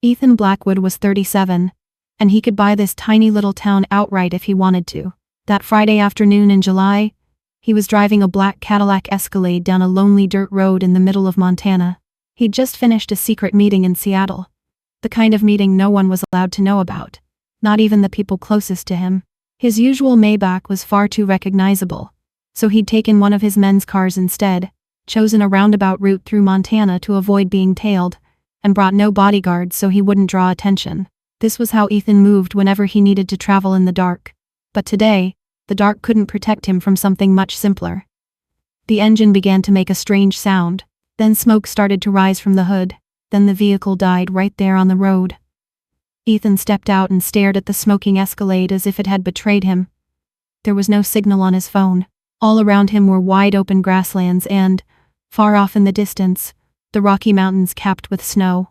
Ethan Blackwood was 37, and he could buy this tiny little town outright if he wanted to. That Friday afternoon in July, he was driving a black Cadillac Escalade down a lonely dirt road in the middle of Montana. He'd just finished a secret meeting in Seattle. The kind of meeting no one was allowed to know about, not even the people closest to him. His usual Maybach was far too recognizable, so he'd taken one of his men's cars instead, chosen a roundabout route through Montana to avoid being tailed, and brought no bodyguards so he wouldn't draw attention. This was how Ethan moved whenever he needed to travel in the dark. But today, the dark couldn't protect him from something much simpler. The engine began to make a strange sound, then smoke started to rise from the hood, then the vehicle died right there on the road. Ethan stepped out and stared at the smoking Escalade as if it had betrayed him. There was no signal on his phone. All around him were wide-open grasslands and, far off in the distance, the Rocky Mountains capped with snow.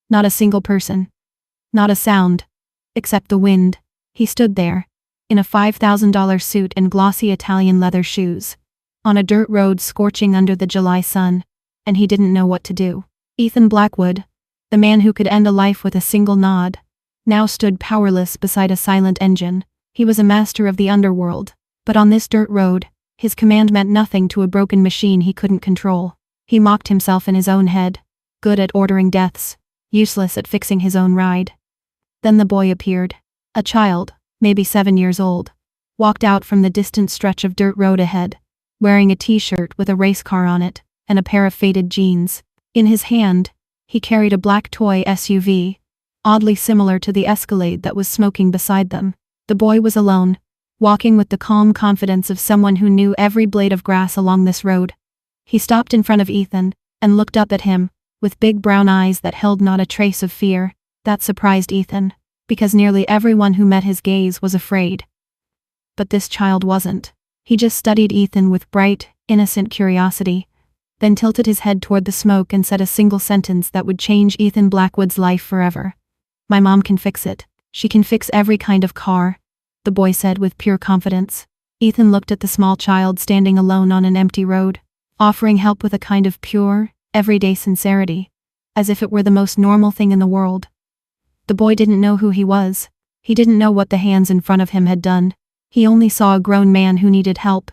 Not a single person. Not a sound. Except the wind. He stood there, in a $5,000 suit and glossy Italian leather shoes, on a dirt road scorching under the July sun, and he didn't know what to do. Ethan Blackwood, the man who could end a life with a single nod, now stood powerless beside a silent engine. He was a master of the underworld, but on this dirt road, his command meant nothing to a broken machine he couldn't control. He mocked himself in his own head, good at ordering deaths, useless at fixing his own ride. Then the boy appeared. A child, maybe 7 years old, walked out from the distant stretch of dirt road ahead, wearing a t-shirt with a race car on it, and a pair of faded jeans. In his hand, he carried a black toy SUV, oddly similar to the Escalade that was smoking beside them. The boy was alone, walking with the calm confidence of someone who knew every blade of grass along this road. He stopped in front of Ethan, and looked up at him, with big brown eyes that held not a trace of fear. That surprised Ethan, because nearly everyone who met his gaze was afraid. But this child wasn't. He just studied Ethan with bright, innocent curiosity, then tilted his head toward the smoke and said a single sentence that would change Ethan Blackwood's life forever. "My mom can fix it. She can fix every kind of car," the boy said with pure confidence. Ethan looked at the small child standing alone on an empty road, offering help with a kind of pure, everyday sincerity, as if it were the most normal thing in the world. The boy didn't know who he was. He didn't know what the hands in front of him had done. He only saw a grown man who needed help,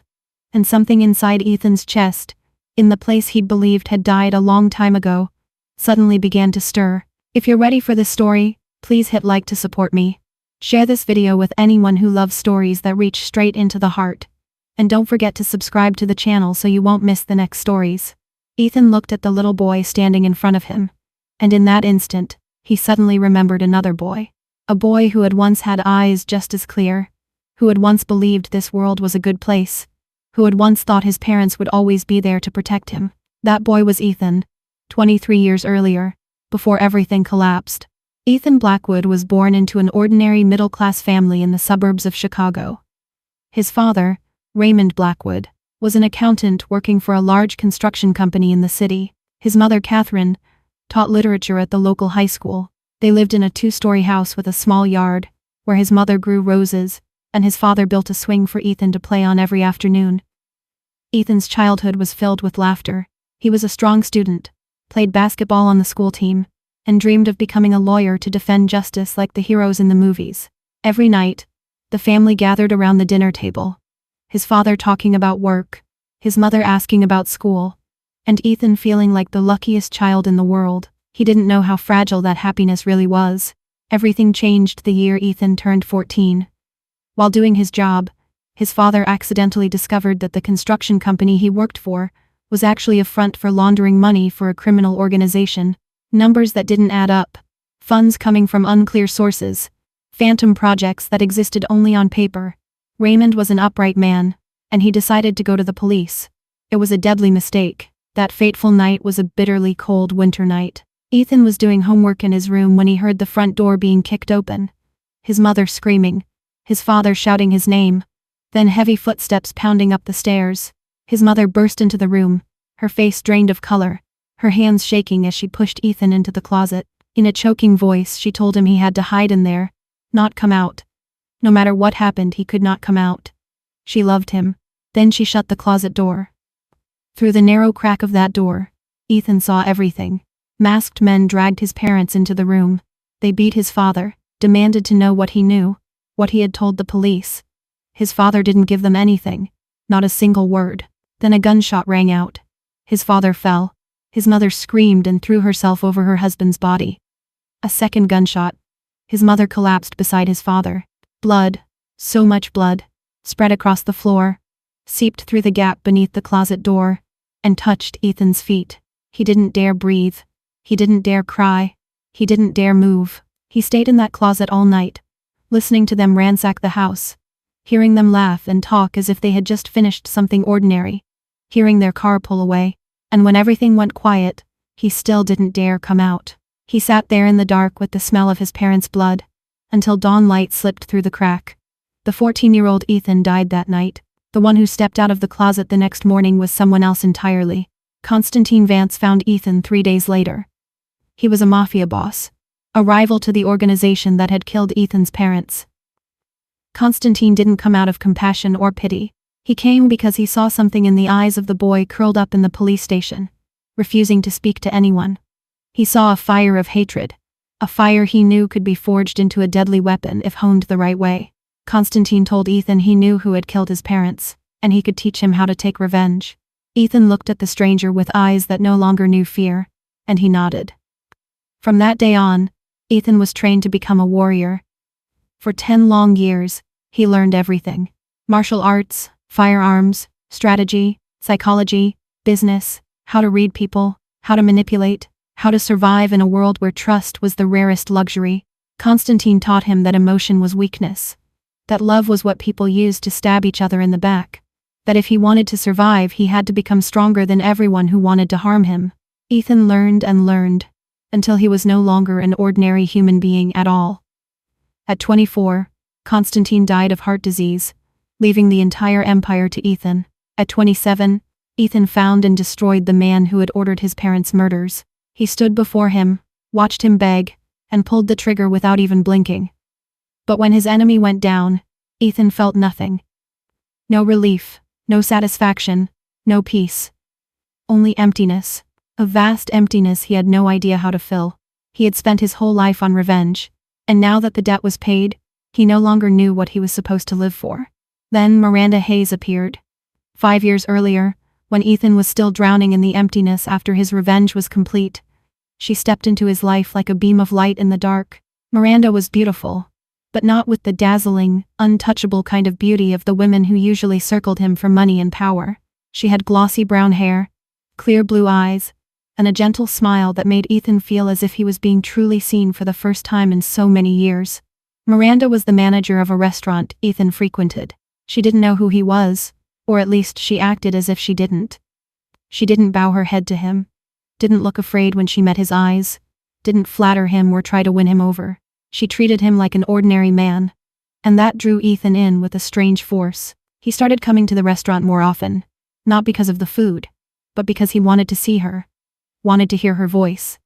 and something inside Ethan's chest, in the place he'd believed had died a long time ago, suddenly began to stir. If you're ready for this story, please hit like to support me. Share this video with anyone who loves stories that reach straight into the heart. And don't forget to subscribe to the channel so you won't miss the next stories. Ethan looked at the little boy standing in front of him, and in that instant, he suddenly remembered another boy. A boy who had once had eyes just as clear, who had once believed this world was a good place, who had once thought his parents would always be there to protect him. That boy was Ethan, 23 years earlier, before everything collapsed. Ethan Blackwood was born into an ordinary middle-class family in the suburbs of Chicago. His father, Raymond Blackwood, was an accountant working for a large construction company in the city. His mother, Catherine, taught literature at the local high school. They lived in a 2-story house with a small yard, where his mother grew roses, and his father built a swing for Ethan to play on every afternoon. Ethan's childhood was filled with laughter. He was a strong student, played basketball on the school team, and dreamed of becoming a lawyer to defend justice like the heroes in the movies. Every night, the family gathered around the dinner table, his father talking about work, his mother asking about school, and Ethan feeling like the luckiest child in the world. He didn't know how fragile that happiness really was. Everything changed the year Ethan turned 14. While doing his job, his father accidentally discovered that the construction company he worked for was actually a front for laundering money for a criminal organization. Numbers that didn't add up, funds coming from unclear sources, phantom projects that existed only on paper. Raymond was an upright man, and he decided to go to the police. It was a deadly mistake. That fateful night was a bitterly cold winter night. Ethan was doing homework in his room when he heard the front door being kicked open. His mother screaming, his father shouting his name, then heavy footsteps pounding up the stairs. His mother burst into the room, her face drained of color, her hands shaking as she pushed Ethan into the closet. In a choking voice, she told him he had to hide in there, not come out. No matter what happened, he could not come out. She loved him. Then she shut the closet door. Through the narrow crack of that door, Ethan saw everything. Masked men dragged his parents into the room. They beat his father, demanded to know what he knew, what he had told the police. His father didn't give them anything, not a single word. Then a gunshot rang out. His father fell. His mother screamed and threw herself over her husband's body. A second gunshot. His mother collapsed beside his father. Blood, so much blood, spread across the floor, seeped through the gap beneath the closet door, and touched Ethan's feet. He didn't dare breathe. He didn't dare cry. He didn't dare move. He stayed in that closet all night, listening to them ransack the house, hearing them laugh and talk as if they had just finished something ordinary, hearing their car pull away, and when everything went quiet, he still didn't dare come out. He sat there in the dark with the smell of his parents' blood, until dawn light slipped through the crack. The 14-year-old Ethan died that night. The one who stepped out of the closet the next morning was someone else entirely. Constantine Vance found Ethan 3 days later. He was a mafia boss, a rival to the organization that had killed Ethan's parents. Constantine didn't come out of compassion or pity. He came because he saw something in the eyes of the boy curled up in the police station, refusing to speak to anyone. He saw a fire of hatred, a fire he knew could be forged into a deadly weapon if honed the right way. Constantine told Ethan he knew who had killed his parents, and he could teach him how to take revenge. Ethan looked at the stranger with eyes that no longer knew fear, and he nodded. From that day on, Ethan was trained to become a warrior. For 10 long years, he learned everything: martial arts, firearms, strategy, psychology, business, how to read people, how to manipulate, how to survive in a world where trust was the rarest luxury. Constantine taught him that emotion was weakness, that love was what people used to stab each other in the back, that if he wanted to survive he had to become stronger than everyone who wanted to harm him. Ethan learned and learned, until he was no longer an ordinary human being at all. At 24, Constantine died of heart disease, leaving the entire empire to Ethan. At 27, Ethan found and destroyed the man who had ordered his parents' murders. He stood before him, watched him beg, and pulled the trigger without even blinking. But when his enemy went down, Ethan felt nothing. No relief, no satisfaction, no peace. Only emptiness. A vast emptiness he had no idea how to fill. He had spent his whole life on revenge, and now that the debt was paid, he no longer knew what he was supposed to live for. Then Miranda Hayes appeared. 5 years earlier, when Ethan was still drowning in the emptiness after his revenge was complete, she stepped into his life like a beam of light in the dark. Miranda was beautiful, but not with the dazzling, untouchable kind of beauty of the women who usually circled him for money and power. She had glossy brown hair, clear blue eyes, and a gentle smile that made Ethan feel as if he was being truly seen for the first time in so many years. Miranda was the manager of a restaurant Ethan frequented. She didn't know who he was, or at least she acted as if she didn't. She didn't bow her head to him, didn't look afraid when she met his eyes, didn't flatter him or try to win him over. She treated him like an ordinary man, and that drew Ethan in with a strange force. He started coming to the restaurant more often, not because of the food, but because he wanted to see her, wanted to hear her voice,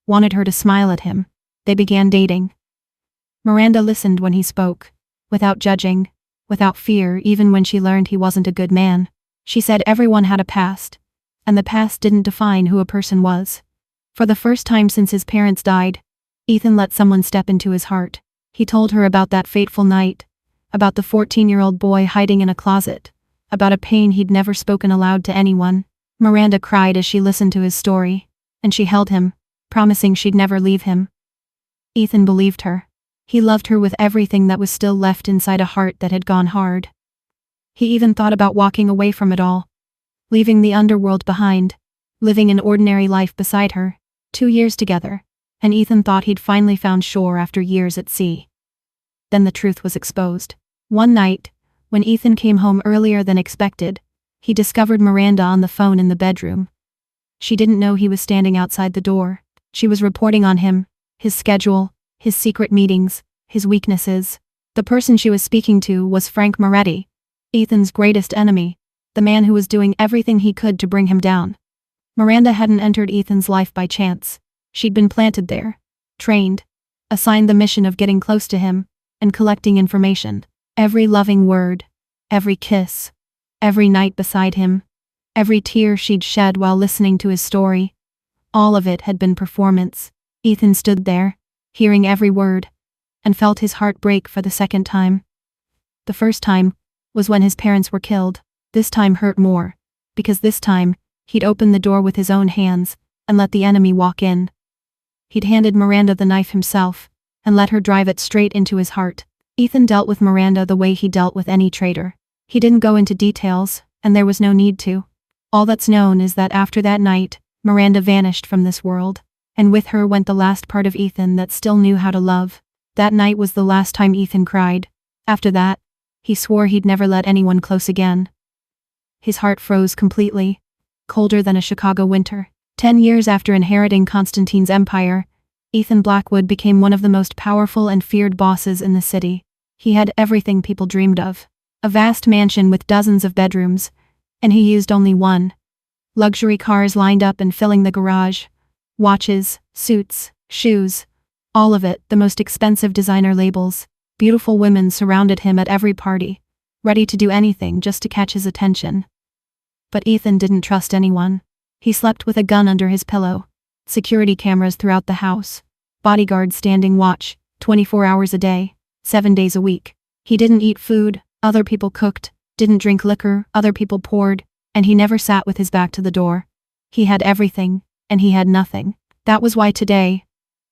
wanted her to smile at him. They began dating. Miranda listened when he spoke, without judging, without fear. Even when she learned he wasn't a good man, she said everyone had a past, and the past didn't define who a person was. For the first time since his parents died, Ethan let someone step into his heart. He told her about that fateful night, about the 14-year-old boy hiding in a closet, about a pain he'd never spoken aloud to anyone. Miranda cried as she listened to his story, and she held him, promising she'd never leave him. Ethan believed her. He loved her with everything that was still left inside a heart that had gone hard. He even thought about walking away from it all, leaving the underworld behind, living an ordinary life beside her. 2 years together, and Ethan thought he'd finally found shore after years at sea. Then the truth was exposed. One night, when Ethan came home earlier than expected, he discovered Miranda on the phone in the bedroom. She didn't know he was standing outside the door. She was reporting on him, his schedule, his secret meetings, his weaknesses. The person she was speaking to was Frank Moretti, Ethan's greatest enemy, the man who was doing everything he could to bring him down. Miranda hadn't entered Ethan's life by chance. She'd been planted there, trained, assigned the mission of getting close to him, and collecting information. Every loving word, every kiss, every night beside him, every tear she'd shed while listening to his story, all of it had been performance. Ethan stood there, hearing every word, and felt his heart break for the second time. The first time was when his parents were killed. This time hurt more, because this time, he'd opened the door with his own hands and let the enemy walk in. He'd handed Miranda the knife himself and let her drive it straight into his heart. Ethan dealt with Miranda the way he dealt with any traitor. He didn't go into details, and there was no need to. All that's known is that after that night, Miranda vanished from this world, and with her went the last part of Ethan that still knew how to love. That night was the last time Ethan cried. After that, he swore he'd never let anyone close again. His heart froze completely, colder than a Chicago winter. 10 years after inheriting Constantine's empire, Ethan Blackwood became one of the most powerful and feared bosses in the city. He had everything people dreamed of. A vast mansion with dozens of bedrooms, and he used only one. Luxury cars lined up and filling the garage. Watches, suits, shoes, all of it, the most expensive designer labels. Beautiful women surrounded him at every party, ready to do anything just to catch his attention. But Ethan didn't trust anyone. He slept with a gun under his pillow. Security cameras throughout the house. Bodyguards standing watch, 24 hours a day, 7 days a week. He didn't eat food, other people cooked, didn't drink liquor, other people poured, and he never sat with his back to the door. He had everything, and he had nothing. That was why today,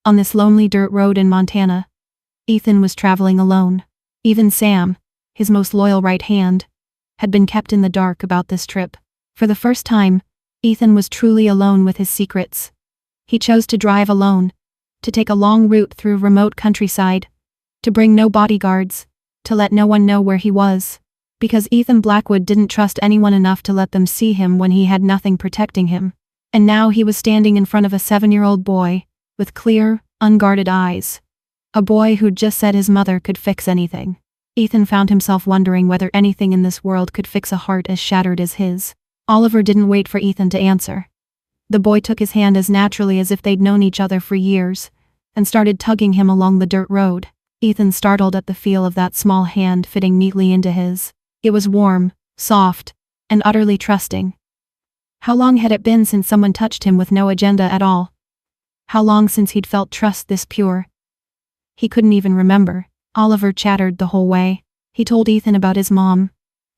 on this lonely dirt road in Montana, Ethan was traveling alone. Even Sam, his most loyal right hand, had been kept in the dark about this trip. For the first time, Ethan was truly alone with his secrets. He chose to drive alone, to take a long route through remote countryside, to bring no bodyguards, to let no one know where he was. Because Ethan Blackwood didn't trust anyone enough to let them see him when he had nothing protecting him. And now he was standing in front of a 7-year-old boy, with clear, unguarded eyes. A boy who'd just said his mother could fix anything. Ethan found himself wondering whether anything in this world could fix a heart as shattered as his. Oliver didn't wait for Ethan to answer. The boy took his hand as naturally as if they'd known each other for years, and started tugging him along the dirt road. Ethan startled at the feel of that small hand fitting neatly into his. It was warm, soft, and utterly trusting. How long had it been since someone touched him with no agenda at all? How long since he'd felt trust this pure? He couldn't even remember. Oliver chattered the whole way. He told Ethan about his mom,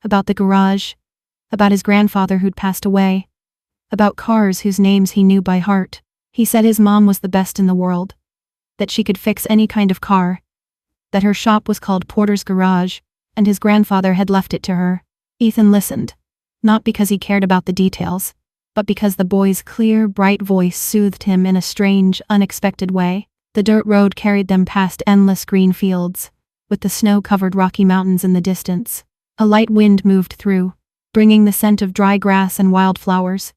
about the garage, about his grandfather who'd passed away, about cars whose names he knew by heart. He said his mom was the best in the world, that she could fix any kind of car, that her shop was called Porter's Garage, and his grandfather had left it to her. Ethan listened, not because he cared about the details, but because the boy's clear, bright voice soothed him in a strange, unexpected way. The dirt road carried them past endless green fields, with the snow-covered Rocky Mountains in the distance. A light wind moved through, bringing the scent of dry grass and wildflowers.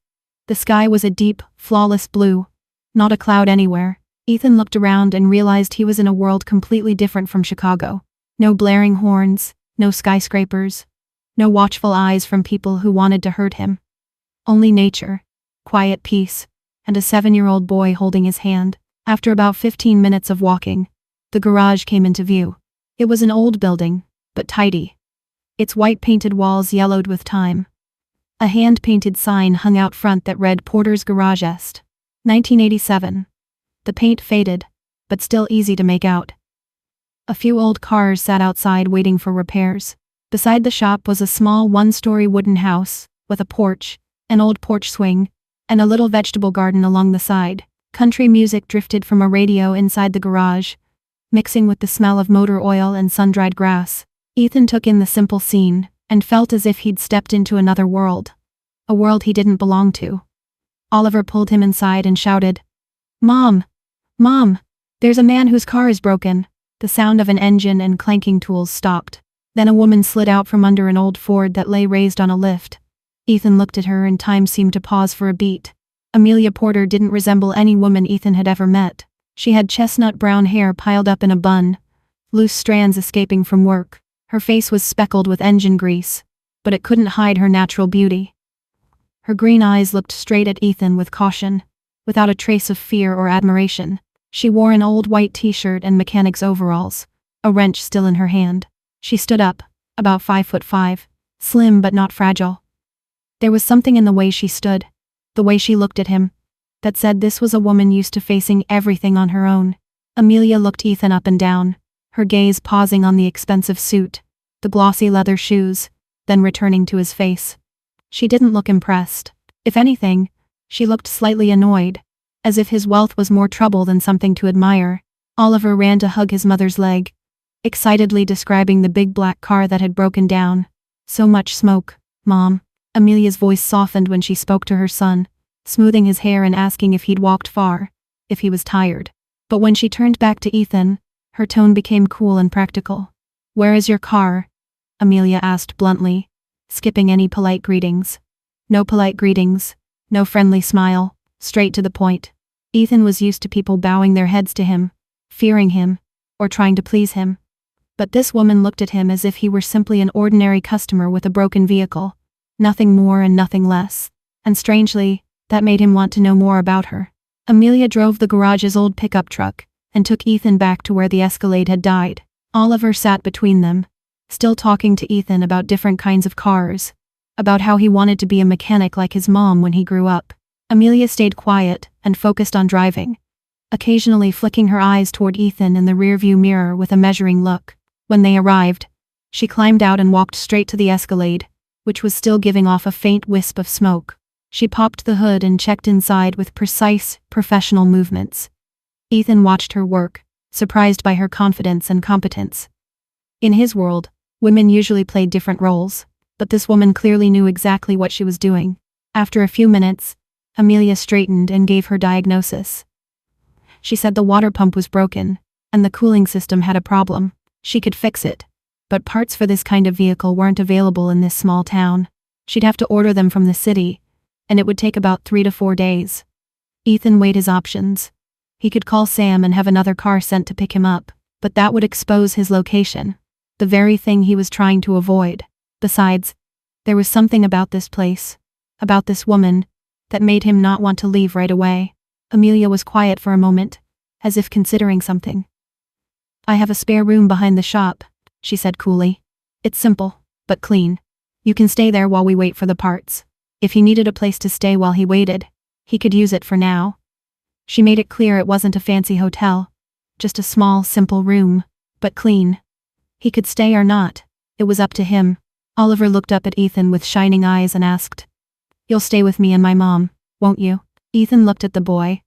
The sky was a deep, flawless blue, not a cloud anywhere. Ethan looked around and realized he was in a world completely different from Chicago. No blaring horns, no skyscrapers, no watchful eyes from people who wanted to hurt him. Only nature, quiet peace, and a 7-year-old boy holding his hand. After about 15 minutes of walking, the garage came into view. It was an old building, but tidy. Its white-painted walls yellowed with time. A hand-painted sign hung out front that read Porter's Garage Est. 1987. The paint faded, but still easy to make out. A few old cars sat outside waiting for repairs. Beside the shop was a small one-story wooden house, with a porch, an old porch swing, and a little vegetable garden along the side. Country music drifted from a radio inside the garage, mixing with the smell of motor oil and sun-dried grass. Ethan took in the simple scene, and felt as if he'd stepped into another world. A world he didn't belong to. Oliver pulled him inside and shouted, "Mom! Mom! There's a man whose car is broken." The sound of an engine and clanking tools stopped. Then a woman slid out from under an old Ford that lay raised on a lift. Ethan looked at her and time seemed to pause for a beat. Amelia Porter didn't resemble any woman Ethan had ever met. She had chestnut brown hair piled up in a bun, loose strands escaping from work. Her face was speckled with engine grease, but it couldn't hide her natural beauty. Her green eyes looked straight at Ethan with caution, without a trace of fear or admiration. She wore an old white t-shirt and mechanic's overalls, a wrench still in her hand. She stood up, about 5'5", slim but not fragile. There was something in the way she stood, the way she looked at him, that said this was a woman used to facing everything on her own. Amelia looked Ethan up and down, her gaze pausing on the expensive suit, the glossy leather shoes, then returning to his face. She didn't look impressed. If anything, she looked slightly annoyed, as if his wealth was more trouble than something to admire. Oliver ran to hug his mother's leg, excitedly describing the big black car that had broken down. So much smoke, Mom. Amelia's voice softened when she spoke to her son, smoothing his hair and asking if he'd walked far, if he was tired. But when she turned back to Ethan, her tone became cool and practical. Where is your car? Amelia asked bluntly, skipping any polite greetings. No polite greetings, no friendly smile, straight to the point. Ethan was used to people bowing their heads to him, fearing him, or trying to please him. But this woman looked at him as if he were simply an ordinary customer with a broken vehicle, nothing more and nothing less. And strangely, that made him want to know more about her. Amelia drove the garage's old pickup truck, and took Ethan back to where the Escalade had died. Oliver sat between them, still talking to Ethan about different kinds of cars, about how he wanted to be a mechanic like his mom when he grew up. Amelia stayed quiet and focused on driving, occasionally flicking her eyes toward Ethan in the rearview mirror with a measuring look. When they arrived, she climbed out and walked straight to the Escalade, which was still giving off a faint wisp of smoke. She popped the hood and checked inside with precise, professional movements. Ethan watched her work, surprised by her confidence and competence. In his world, women usually played different roles, but this woman clearly knew exactly what she was doing. After a few minutes, Amelia straightened and gave her diagnosis. She said the water pump was broken, and the cooling system had a problem. She could fix it, but parts for this kind of vehicle weren't available in this small town. She'd have to order them from the city, and it would take about 3 to 4 days. Ethan weighed his options. He could call Sam and have another car sent to pick him up, but that would expose his location, the very thing he was trying to avoid. Besides, there was something about this place, about this woman, that made him not want to leave right away. Amelia was quiet for a moment, as if considering something. I have a spare room behind the shop, she said coolly. It's simple, but clean. You can stay there while we wait for the parts. If he needed a place to stay while he waited, he could use it for now. She made it clear it wasn't a fancy hotel, just a small, simple room, but clean. He could stay or not, it was up to him. Oliver looked up at Ethan with shining eyes and asked, You'll stay with me and my mom, won't you? Ethan looked at the boy,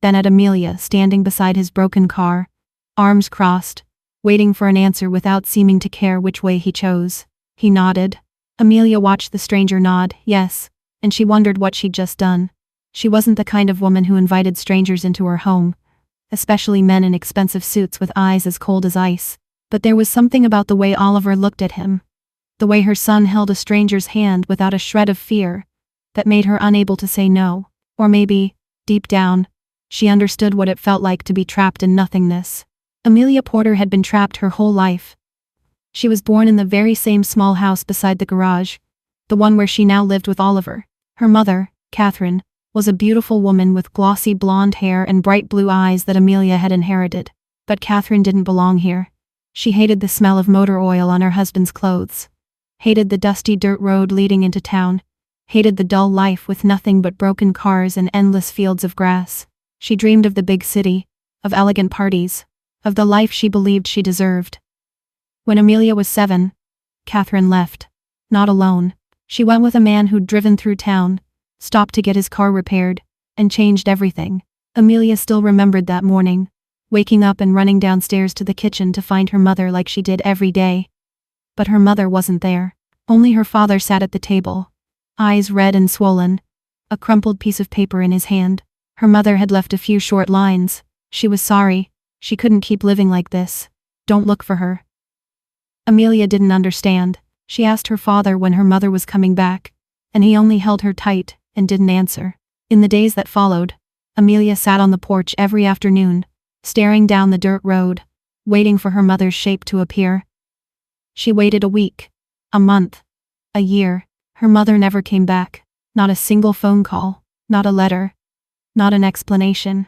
then at Amelia standing beside his broken car, arms crossed, waiting for an answer without seeming to care which way he chose. He nodded. Amelia watched the stranger nod, yes, and she wondered what she'd just done. She wasn't the kind of woman who invited strangers into her home, especially men in expensive suits with eyes as cold as ice. But there was something about the way Oliver looked at him, the way her son held a stranger's hand without a shred of fear, that made her unable to say no. Or maybe, deep down, she understood what it felt like to be trapped in nothingness. Amelia Porter had been trapped her whole life. She was born in the very same small house beside the garage, the one where she now lived with Oliver. Her mother, Catherine, was a beautiful woman with glossy blonde hair and bright blue eyes that Amelia had inherited. But Catherine didn't belong here. She hated the smell of motor oil on her husband's clothes, hated the dusty dirt road leading into town, hated the dull life with nothing but broken cars and endless fields of grass. She dreamed of the big city, of elegant parties, of the life she believed she deserved. When Amelia was 7, Catherine left. Not alone. She went with a man who'd driven through town, stopped to get his car repaired, and changed everything. Amelia still remembered that morning, waking up and running downstairs to the kitchen to find her mother like she did every day. But her mother wasn't there. Only her father sat at the table, eyes red and swollen, a crumpled piece of paper in his hand. Her mother had left a few short lines. She was sorry. She couldn't keep living like this. Don't look for her. Amelia didn't understand. She asked her father when her mother was coming back, and he only held her tight and didn't answer. In the days that followed, Amelia sat on the porch every afternoon, staring down the dirt road, waiting for her mother's shape to appear. She waited a week, a month, a year. Her mother never came back. Not a single phone call, not a letter, not an explanation.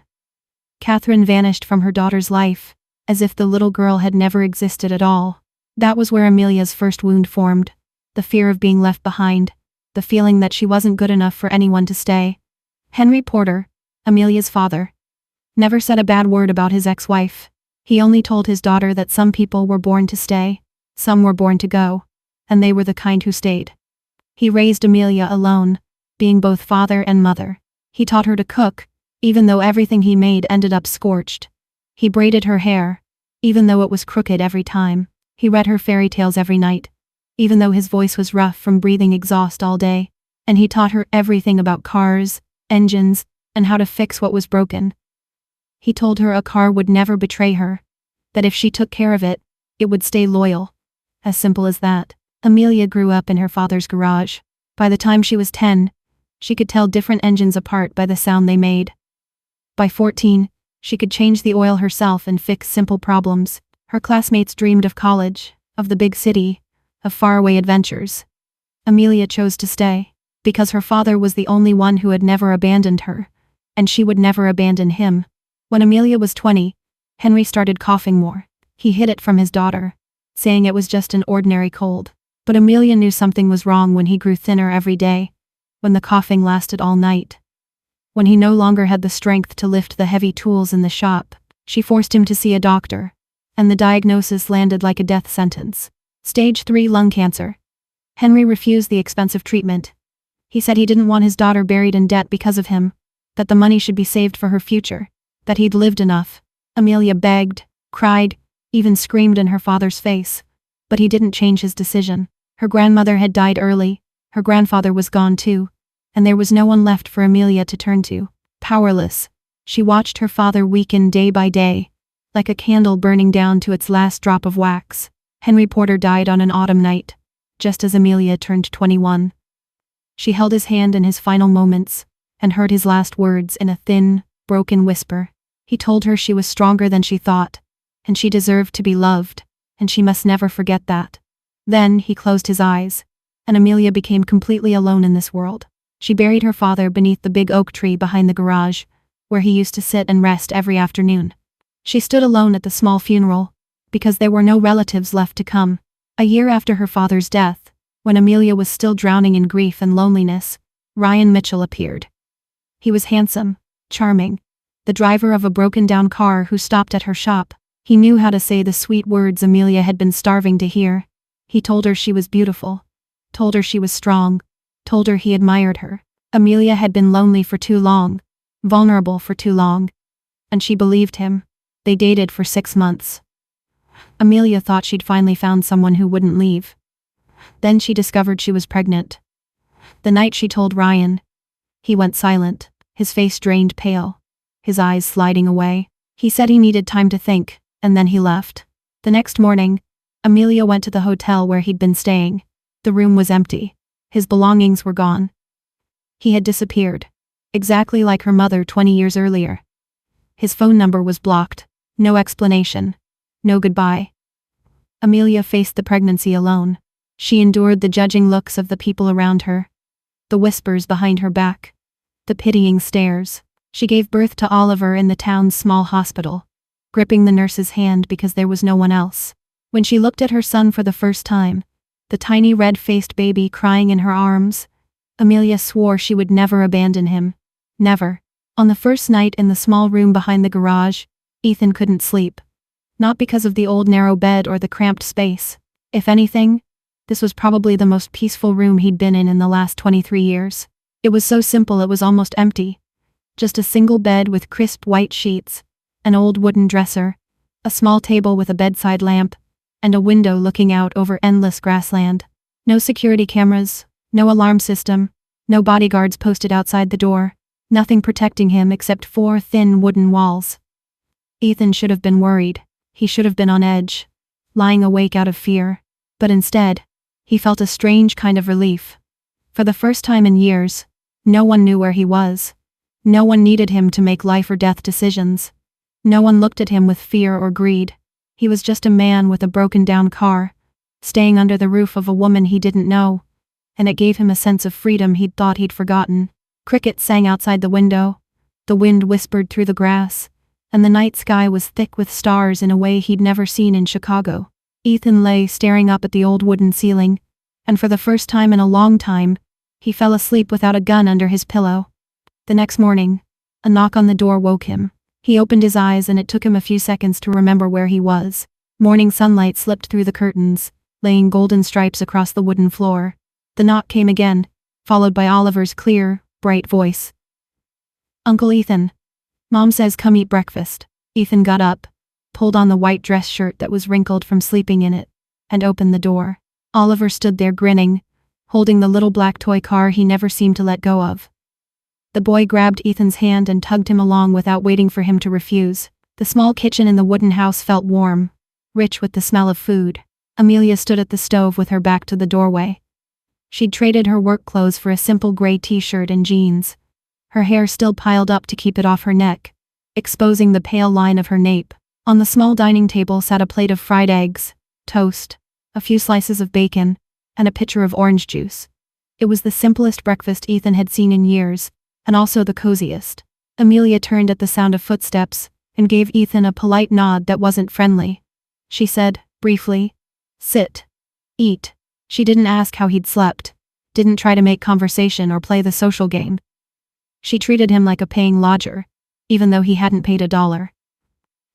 Catherine vanished from her daughter's life, as if the little girl had never existed at all. That was where Amelia's first wound formed, the fear of being left behind, the feeling that she wasn't good enough for anyone to stay. Henry Porter, Amelia's father, Never said a bad word about his ex-wife. He only told his daughter that some people were born to stay, some were born to go, and they were the kind who stayed. He raised Amelia alone, being both father and mother. He taught her to cook, even though everything he made ended up scorched. He braided her hair, even though it was crooked every time. He read her fairy tales every night, even though his voice was rough from breathing exhaust all day. And he taught her everything about cars, engines, and how to fix what was broken. He told her a car would never betray her, that if she took care of it, it would stay loyal. As simple as that. Amelia grew up in her father's garage. By the time she was 10, she could tell different engines apart by the sound they made. By 14, she could change the oil herself and fix simple problems. Her classmates dreamed of college, of the big city, of faraway adventures. Amelia chose to stay, because her father was the only one who had never abandoned her, and she would never abandon him. When Amelia was 20, Henry started coughing more. He hid it from his daughter, saying it was just an ordinary cold. But Amelia knew something was wrong when he grew thinner every day, when the coughing lasted all night. When he no longer had the strength to lift the heavy tools in the shop, she forced him to see a doctor, and the diagnosis landed like a death sentence. Stage 3 lung cancer. Henry refused the expensive treatment. He said he didn't want his daughter buried in debt because of him, that the money should be saved for her future, that he'd lived enough. Amelia begged, cried, even screamed in her father's face, but he didn't change his decision. Her grandmother had died early, her grandfather was gone too, and there was no one left for Amelia to turn to. Powerless, she watched her father weaken day by day, like a candle burning down to its last drop of wax. Henry Porter died on an autumn night, just as Amelia turned 21. She held his hand in his final moments, and heard his last words in a thin, broken whisper. He told her she was stronger than she thought, and she deserved to be loved, and she must never forget that. Then he closed his eyes, and Amelia became completely alone in this world. She buried her father beneath the big oak tree behind the garage, where he used to sit and rest every afternoon. She stood alone at the small funeral, because there were no relatives left to come. A year after her father's death, when Amelia was still drowning in grief and loneliness, Ryan Mitchell appeared. He was handsome, charming, the driver of a broken-down car who stopped at her shop. He knew how to say the sweet words Amelia had been starving to hear. He told her she was beautiful, told her she was strong, told her he admired her. Amelia had been lonely for too long, vulnerable for too long, and she believed him. They dated for 6 months. Amelia thought she'd finally found someone who wouldn't leave. Then she discovered she was pregnant. The night she told Ryan, he went silent, his face drained pale, his eyes sliding away. He said he needed time to think, and then he left. The next morning, Amelia went to the hotel where he'd been staying. The room was empty. His belongings were gone. He had disappeared, exactly like her mother 20 years earlier. His phone number was blocked. No explanation. No goodbye. Amelia faced the pregnancy alone. She endured the judging looks of the people around her, the whispers behind her back, the pitying stares. She gave birth to Oliver in the town's small hospital, gripping the nurse's hand because there was no one else. When she looked at her son for the first time, the tiny red-faced baby crying in her arms, Amelia swore she would never abandon him. Never. On the first night in the small room behind the garage, Ethan couldn't sleep. Not because of the old narrow bed or the cramped space. If anything, this was probably the most peaceful room he'd been in the last 23 years. It was so simple it was almost empty. Just a single bed with crisp white sheets, an old wooden dresser, a small table with a bedside lamp, and a window looking out over endless grassland. No security cameras, no alarm system, no bodyguards posted outside the door, nothing protecting him except 4 thin wooden walls. Ethan should have been worried. He should have been on edge, lying awake out of fear. But instead, he felt a strange kind of relief. For the first time in years, no one knew where he was. No one needed him to make life or death decisions. No one looked at him with fear or greed. He was just a man with a broken-down car, staying under the roof of a woman he didn't know, and it gave him a sense of freedom he'd thought he'd forgotten. Crickets sang outside the window, the wind whispered through the grass, and the night sky was thick with stars in a way he'd never seen in Chicago. Ethan lay staring up at the old wooden ceiling, and for the first time in a long time, he fell asleep without a gun under his pillow. The next morning, a knock on the door woke him. He opened his eyes and it took him a few seconds to remember where he was. Morning sunlight slipped through the curtains, laying golden stripes across the wooden floor. The knock came again, followed by Oliver's clear, bright voice. "Uncle Ethan. Mom says come eat breakfast." Ethan got up, pulled on the white dress shirt that was wrinkled from sleeping in it, and opened the door. Oliver stood there grinning, holding the little black toy car he never seemed to let go of. The boy grabbed Ethan's hand and tugged him along without waiting for him to refuse. The small kitchen in the wooden house felt warm, rich with the smell of food. Amelia stood at the stove with her back to the doorway. She'd traded her work clothes for a simple gray t-shirt and jeans. Her hair still piled up to keep it off her neck, exposing the pale line of her nape. On the small dining table sat a plate of fried eggs, toast, a few slices of bacon, and a pitcher of orange juice. It was the simplest breakfast Ethan had seen in years, and also the coziest. Amelia turned at the sound of footsteps, and gave Ethan a polite nod that wasn't friendly. She said, briefly, "Sit. Eat." She didn't ask how he'd slept, didn't try to make conversation or play the social game. She treated him like a paying lodger, even though he hadn't paid $1.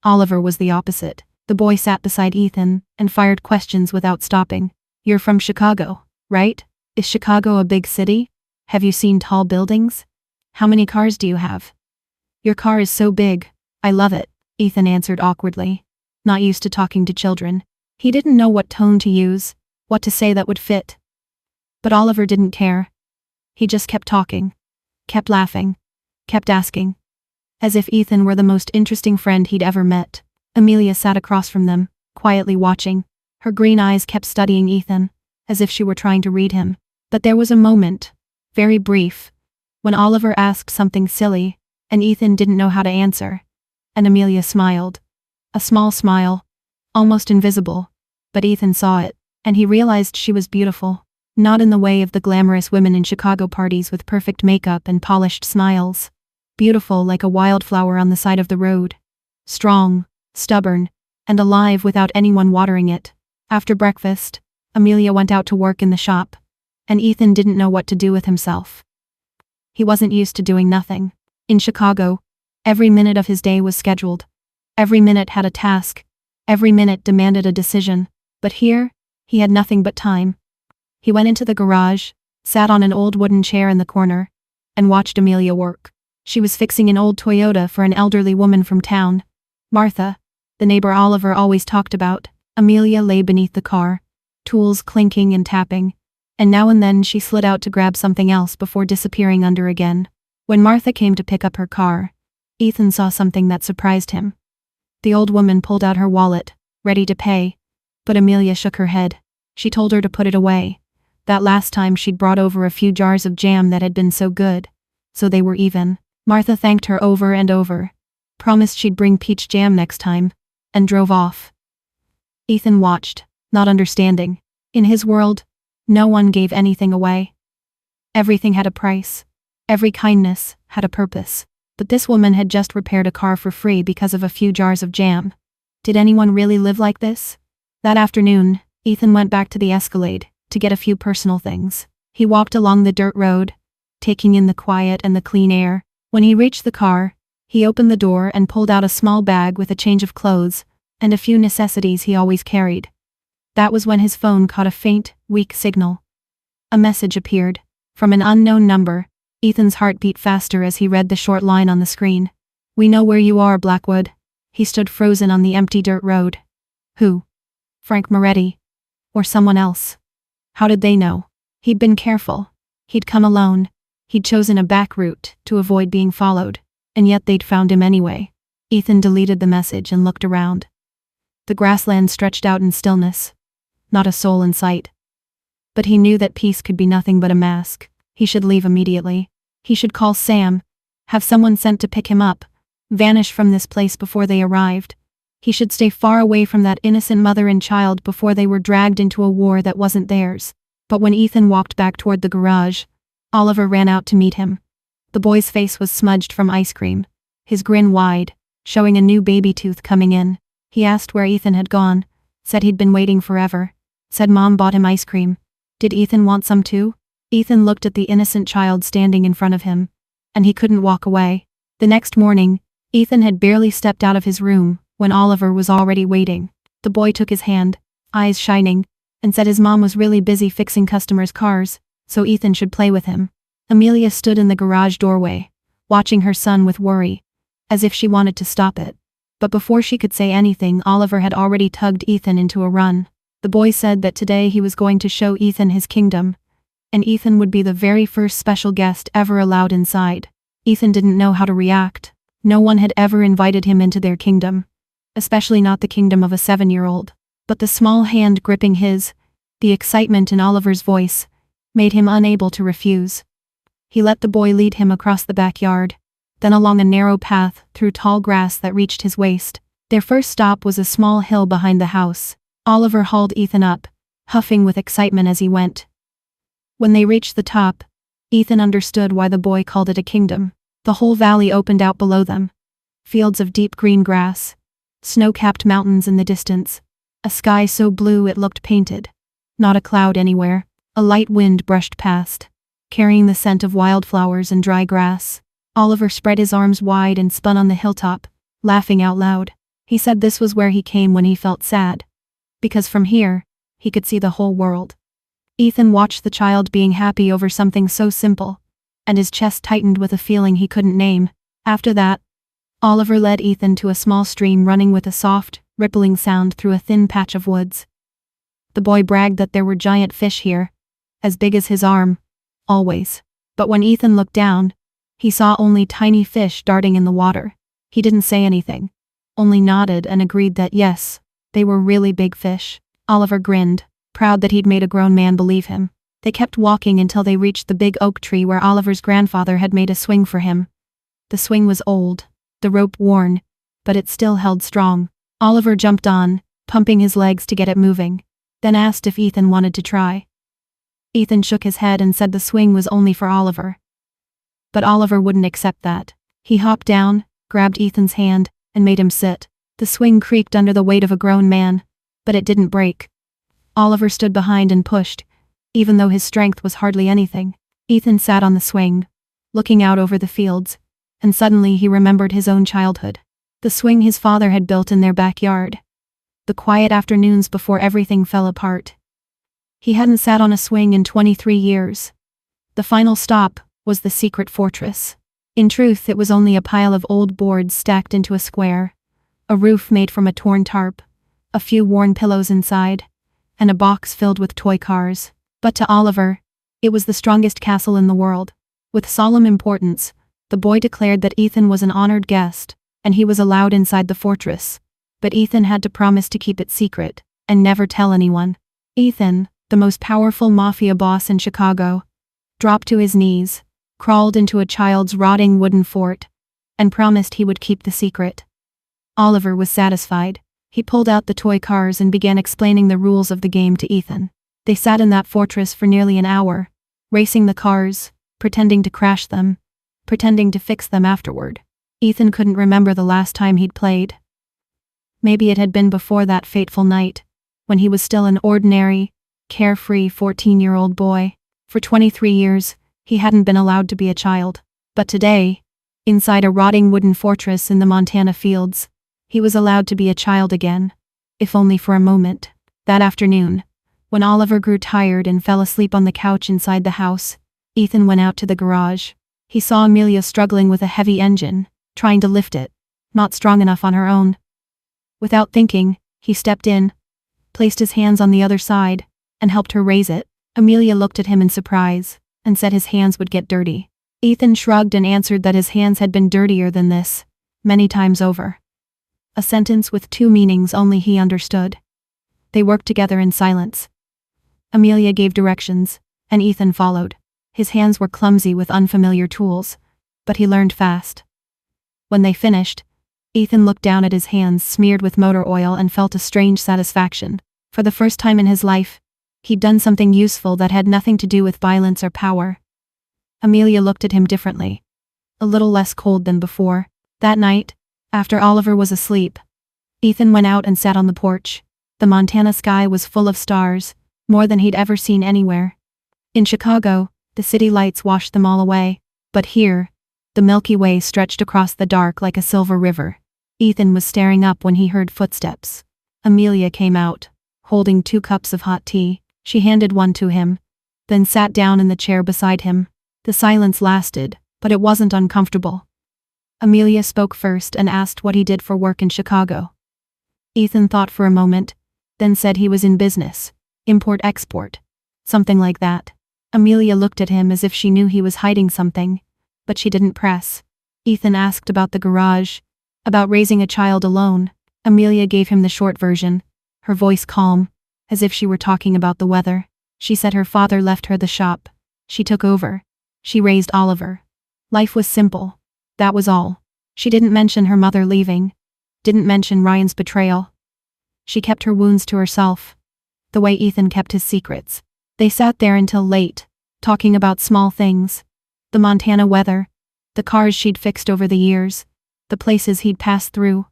Oliver was the opposite. The boy sat beside Ethan and fired questions without stopping. "You're from Chicago, right? Is Chicago a big city? Have you seen tall buildings? How many cars do you have?" "Your car is so big, I love it," Ethan answered awkwardly, not used to talking to children. He didn't know what tone to use, what to say that would fit. But Oliver didn't care. He just kept talking, kept laughing, kept asking. As if Ethan were the most interesting friend he'd ever met. Amelia sat across from them, quietly watching. Her green eyes kept studying Ethan, as if she were trying to read him. But there was a moment, very brief, when Oliver asked something silly, and Ethan didn't know how to answer. And Amelia smiled. A small smile, almost invisible, but Ethan saw it, and he realized she was beautiful. Not in the way of the glamorous women in Chicago parties with perfect makeup and polished smiles. Beautiful like a wildflower on the side of the road. Strong, stubborn, and alive without anyone watering it. After breakfast, Amelia went out to work in the shop, and Ethan didn't know what to do with himself. He wasn't used to doing nothing. In Chicago, every minute of his day was scheduled. Every minute had a task. Every minute demanded a decision. But here, he had nothing but time. He went into the garage, sat on an old wooden chair in the corner, and watched Amelia work. She was fixing an old Toyota for an elderly woman from town. Martha, the neighbor Oliver always talked about. Amelia lay beneath the car, tools clinking and tapping, and now and then she slid out to grab something else before disappearing under again. When Martha came to pick up her car, Ethan saw something that surprised him. The old woman pulled out her wallet, ready to pay, but Amelia shook her head. She told her to put it away. That last time she'd brought over a few jars of jam that had been so good, so they were even. Martha thanked her over and over, promised she'd bring peach jam next time, and drove off. Ethan watched, not understanding. In his world, no one gave anything away. Everything had a price. Every kindness had a purpose. But this woman had just repaired a car for free because of a few jars of jam. Did anyone really live like this? That afternoon, Ethan went back to the Escalade to get a few personal things. He walked along the dirt road, taking in the quiet and the clean air. When he reached the car, he opened the door and pulled out a small bag with a change of clothes and a few necessities he always carried. That was when his phone caught a faint, weak signal. A message appeared, from an unknown number. Ethan's heart beat faster as he read the short line on the screen. "We know where you are, Blackwood." He stood frozen on the empty dirt road. Who? Frank Moretti? Or someone else? How did they know? He'd been careful. He'd come alone. He'd chosen a back route to avoid being followed, and yet they'd found him anyway. Ethan deleted the message and looked around. The grassland stretched out in stillness. Not a soul in sight. But he knew that peace could be nothing but a mask. He should leave immediately. He should call Sam, have someone sent to pick him up, vanish from this place before they arrived. He should stay far away from that innocent mother and child before they were dragged into a war that wasn't theirs. But when Ethan walked back toward the garage, Oliver ran out to meet him. The boy's face was smudged from ice cream, his grin wide, showing a new baby tooth coming in. He asked where Ethan had gone, said he'd been waiting forever, said Mom bought him ice cream. Did Ethan want some too? Ethan looked at the innocent child standing in front of him, and he couldn't walk away. The next morning, Ethan had barely stepped out of his room when Oliver was already waiting. The boy took his hand, eyes shining, and said his mom was really busy fixing customers' cars, so Ethan should play with him. Amelia stood in the garage doorway, watching her son with worry, as if she wanted to stop it. But before she could say anything, Oliver had already tugged Ethan into a run. The boy said that today he was going to show Ethan his kingdom, and Ethan would be the very first special guest ever allowed inside. Ethan didn't know how to react. No one had ever invited him into their kingdom, especially not the kingdom of a 7-year-old. But the small hand gripping his, the excitement in Oliver's voice, made him unable to refuse. He let the boy lead him across the backyard, then along a narrow path through tall grass that reached his waist. Their first stop was a small hill behind the house. Oliver hauled Ethan up, huffing with excitement as he went. When they reached the top, Ethan understood why the boy called it a kingdom. The whole valley opened out below them. Fields of deep green grass, snow-capped mountains in the distance, a sky so blue it looked painted. Not a cloud anywhere. A light wind brushed past, carrying the scent of wildflowers and dry grass. Oliver spread his arms wide and spun on the hilltop, laughing out loud. He said this was where he came when he felt sad, because from here, he could see the whole world. Ethan watched the child being happy over something so simple, and his chest tightened with a feeling he couldn't name. After that, Oliver led Ethan to a small stream running with a soft, rippling sound through a thin patch of woods. The boy bragged that there were giant fish here, as big as his arm, always. But when Ethan looked down, he saw only tiny fish darting in the water. He didn't say anything, only nodded and agreed that yes, they were really big fish. Oliver grinned, proud that he'd made a grown man believe him. They kept walking until they reached the big oak tree where Oliver's grandfather had made a swing for him. The swing was old, the rope worn, but it still held strong. Oliver jumped on, pumping his legs to get it moving, then asked if Ethan wanted to try. Ethan shook his head and said the swing was only for Oliver. But Oliver wouldn't accept that. He hopped down, grabbed Ethan's hand, and made him sit. The swing creaked under the weight of a grown man, but it didn't break. Oliver stood behind and pushed, even though his strength was hardly anything. Ethan sat on the swing, looking out over the fields, and suddenly he remembered his own childhood. The swing his father had built in their backyard. The quiet afternoons before everything fell apart. He hadn't sat on a swing in 23 years. The final stop was the secret fortress. In truth, it was only a pile of old boards stacked into a square, a roof made from a torn tarp, a few worn pillows inside, and a box filled with toy cars. But to Oliver, it was the strongest castle in the world. With solemn importance, the boy declared that Ethan was an honored guest, and he was allowed inside the fortress. But Ethan had to promise to keep it secret, and never tell anyone. Ethan, the most powerful mafia boss in Chicago, dropped to his knees, crawled into a child's rotting wooden fort, and promised he would keep the secret. Oliver was satisfied. He pulled out the toy cars and began explaining the rules of the game to Ethan. They sat in that fortress for nearly an hour, racing the cars, pretending to crash them, pretending to fix them afterward. Ethan couldn't remember the last time he'd played. Maybe it had been before that fateful night, when he was still an ordinary, carefree 14-year-old boy. For 23 years, he hadn't been allowed to be a child. But today, inside a rotting wooden fortress in the Montana fields, he was allowed to be a child again, if only for a moment. That afternoon, when Oliver grew tired and fell asleep on the couch inside the house, Ethan went out to the garage. He saw Amelia struggling with a heavy engine, trying to lift it, not strong enough on her own. Without thinking, he stepped in, placed his hands on the other side, and helped her raise it. Amelia looked at him in surprise, and said his hands would get dirty. Ethan shrugged and answered that his hands had been dirtier than this, many times over. A sentence with two meanings only he understood. They worked together in silence. Amelia gave directions, and Ethan followed. His hands were clumsy with unfamiliar tools, but he learned fast. When they finished, Ethan looked down at his hands smeared with motor oil and felt a strange satisfaction. For the first time in his life, he'd done something useful that had nothing to do with violence or power. Amelia looked at him differently, a little less cold than before. That night, after Oliver was asleep, Ethan went out and sat on the porch. The Montana sky was full of stars, more than he'd ever seen anywhere. In Chicago, the city lights washed them all away, but here, The Milky Way stretched across the dark like a silver river. Ethan was staring up when he heard footsteps. Amelia came out, holding 2 cups of hot tea. She handed one to him, then sat down in the chair beside him. The silence lasted, but it wasn't uncomfortable. Amelia spoke first and asked what he did for work in Chicago. Ethan thought for a moment, then said he was in business, import-export, something like that. Amelia looked at him as if she knew he was hiding something, but she didn't press. Ethan asked about the garage, about raising a child alone. Amelia gave him the short version, her voice calm, as if she were talking about the weather. She said her father left her the shop. She took over. She raised Oliver. Life was simple. That was all. She didn't mention her mother leaving. Didn't mention Ryan's betrayal. She kept her wounds to herself. The way Ethan kept his secrets. They sat there until late, talking about small things. The Montana weather. The cars she'd fixed over the years. The places he'd passed through.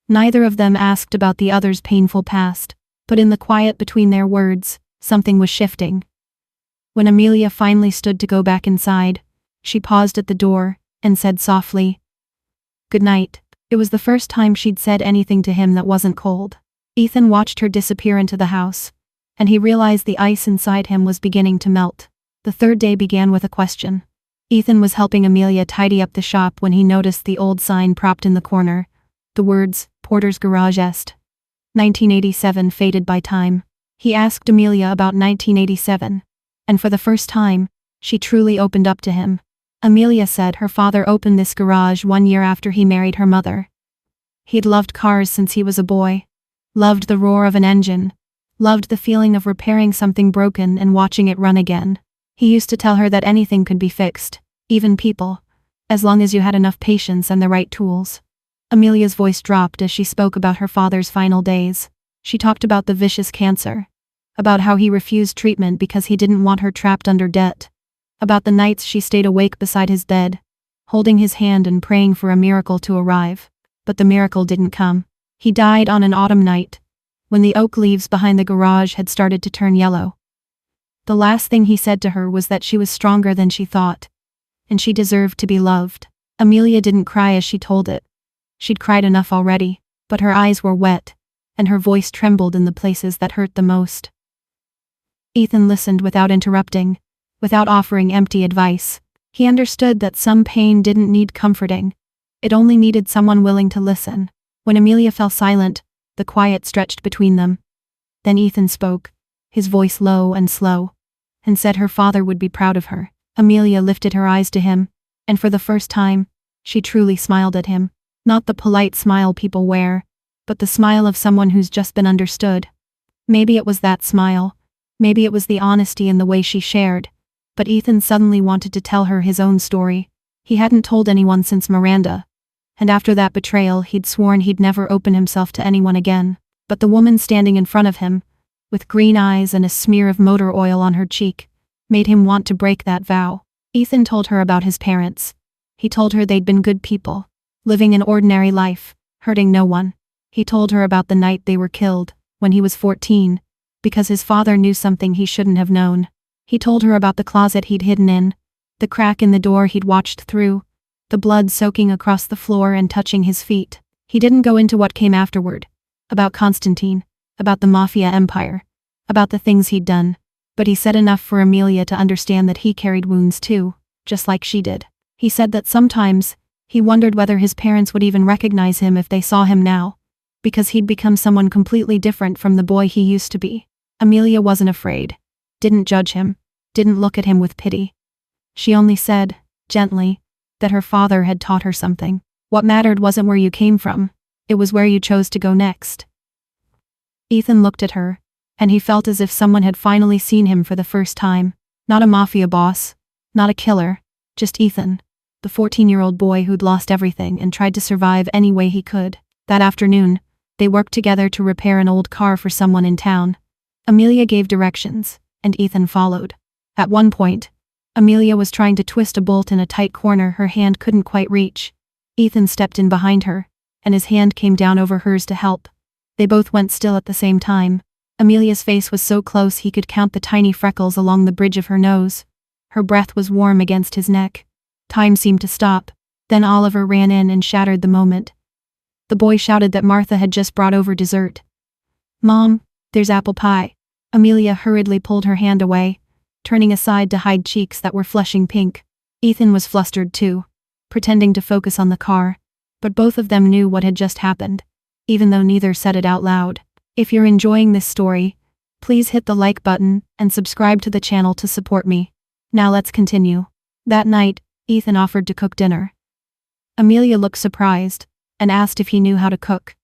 Neither of them asked about the other's painful past, but in the quiet between their words, something was shifting. When Amelia finally stood to go back inside, she paused at the door and said softly, "Good night." It was the first time she'd said anything to him that wasn't cold. Ethan watched her disappear into the house, and he realized the ice inside him was beginning to melt. The third day began with a question. Ethan was helping Amelia tidy up the shop when he noticed the old sign propped in the corner. The words, "Porter's Garage Est. 1987" faded by time. He asked Amelia about 1987, and for the first time, she truly opened up to him. Amelia said her father opened this garage 1 year after he married her mother. He'd loved cars since he was a boy. Loved the roar of an engine. Loved the feeling of repairing something broken and watching it run again. He used to tell her that anything could be fixed, even people, as long as you had enough patience and the right tools. Amelia's voice dropped as she spoke about her father's final days. She talked about the vicious cancer. About how he refused treatment because he didn't want her trapped under debt. About the nights she stayed awake beside his bed, holding his hand and praying for a miracle to arrive. But the miracle didn't come. He died on an autumn night, when the oak leaves behind the garage had started to turn yellow. The last thing he said to her was that she was stronger than she thought, and she deserved to be loved. Amelia didn't cry as she told it. She'd cried enough already, but her eyes were wet, and her voice trembled in the places that hurt the most. Ethan listened without interrupting, without offering empty advice. He understood that some pain didn't need comforting. It only needed someone willing to listen. When Amelia fell silent, the quiet stretched between them. Then Ethan spoke, his voice low and slow, and said her father would be proud of her. Amelia lifted her eyes to him, and for the first time, she truly smiled at him. Not the polite smile people wear, but the smile of someone who's just been understood. Maybe it was that smile. Maybe it was the honesty in the way she shared. But Ethan suddenly wanted to tell her his own story. He hadn't told anyone since Miranda. And after that betrayal he'd sworn he'd never open himself to anyone again. But the woman standing in front of him, with green eyes and a smear of motor oil on her cheek, made him want to break that vow. Ethan told her about his parents. He told her they'd been good people, living an ordinary life, hurting no one. He told her about the night they were killed, when he was 14, because his father knew something he shouldn't have known. He told her about the closet he'd hidden in, the crack in the door he'd watched through, the blood soaking across the floor and touching his feet. He didn't go into what came afterward, about Constantine, about the Mafia empire, about the things he'd done, but he said enough for Amelia to understand that he carried wounds too, just like she did. He said that sometimes, he wondered whether his parents would even recognize him if they saw him now, because he'd become someone completely different from the boy he used to be. Amelia wasn't afraid, didn't judge him, didn't look at him with pity. She only said, gently, that her father had taught her something. What mattered wasn't where you came from, it was where you chose to go next. Ethan looked at her, and he felt as if someone had finally seen him for the first time. Not a mafia boss, not a killer, just Ethan, the 14-year-old boy who'd lost everything and tried to survive any way he could. That afternoon, they worked together to repair an old car for someone in town. Amelia gave directions, and Ethan followed. At one point, Amelia was trying to twist a bolt in a tight corner her hand couldn't quite reach. Ethan stepped in behind her, and his hand came down over hers to help. They both went still at the same time. Amelia's face was so close he could count the tiny freckles along the bridge of her nose. Her breath was warm against his neck. Time seemed to stop. Then Oliver ran in and shattered the moment. The boy shouted that Martha had just brought over dessert. "Mom, there's apple pie." Amelia hurriedly pulled her hand away, turning aside to hide cheeks that were flushing pink. Ethan was flustered too, pretending to focus on the car, but both of them knew what had just happened, even though neither said it out loud. If you're enjoying this story, please hit the like button and subscribe to the channel to support me. Now let's continue. That night, Ethan offered to cook dinner. Amelia looked surprised and asked if he knew how to cook.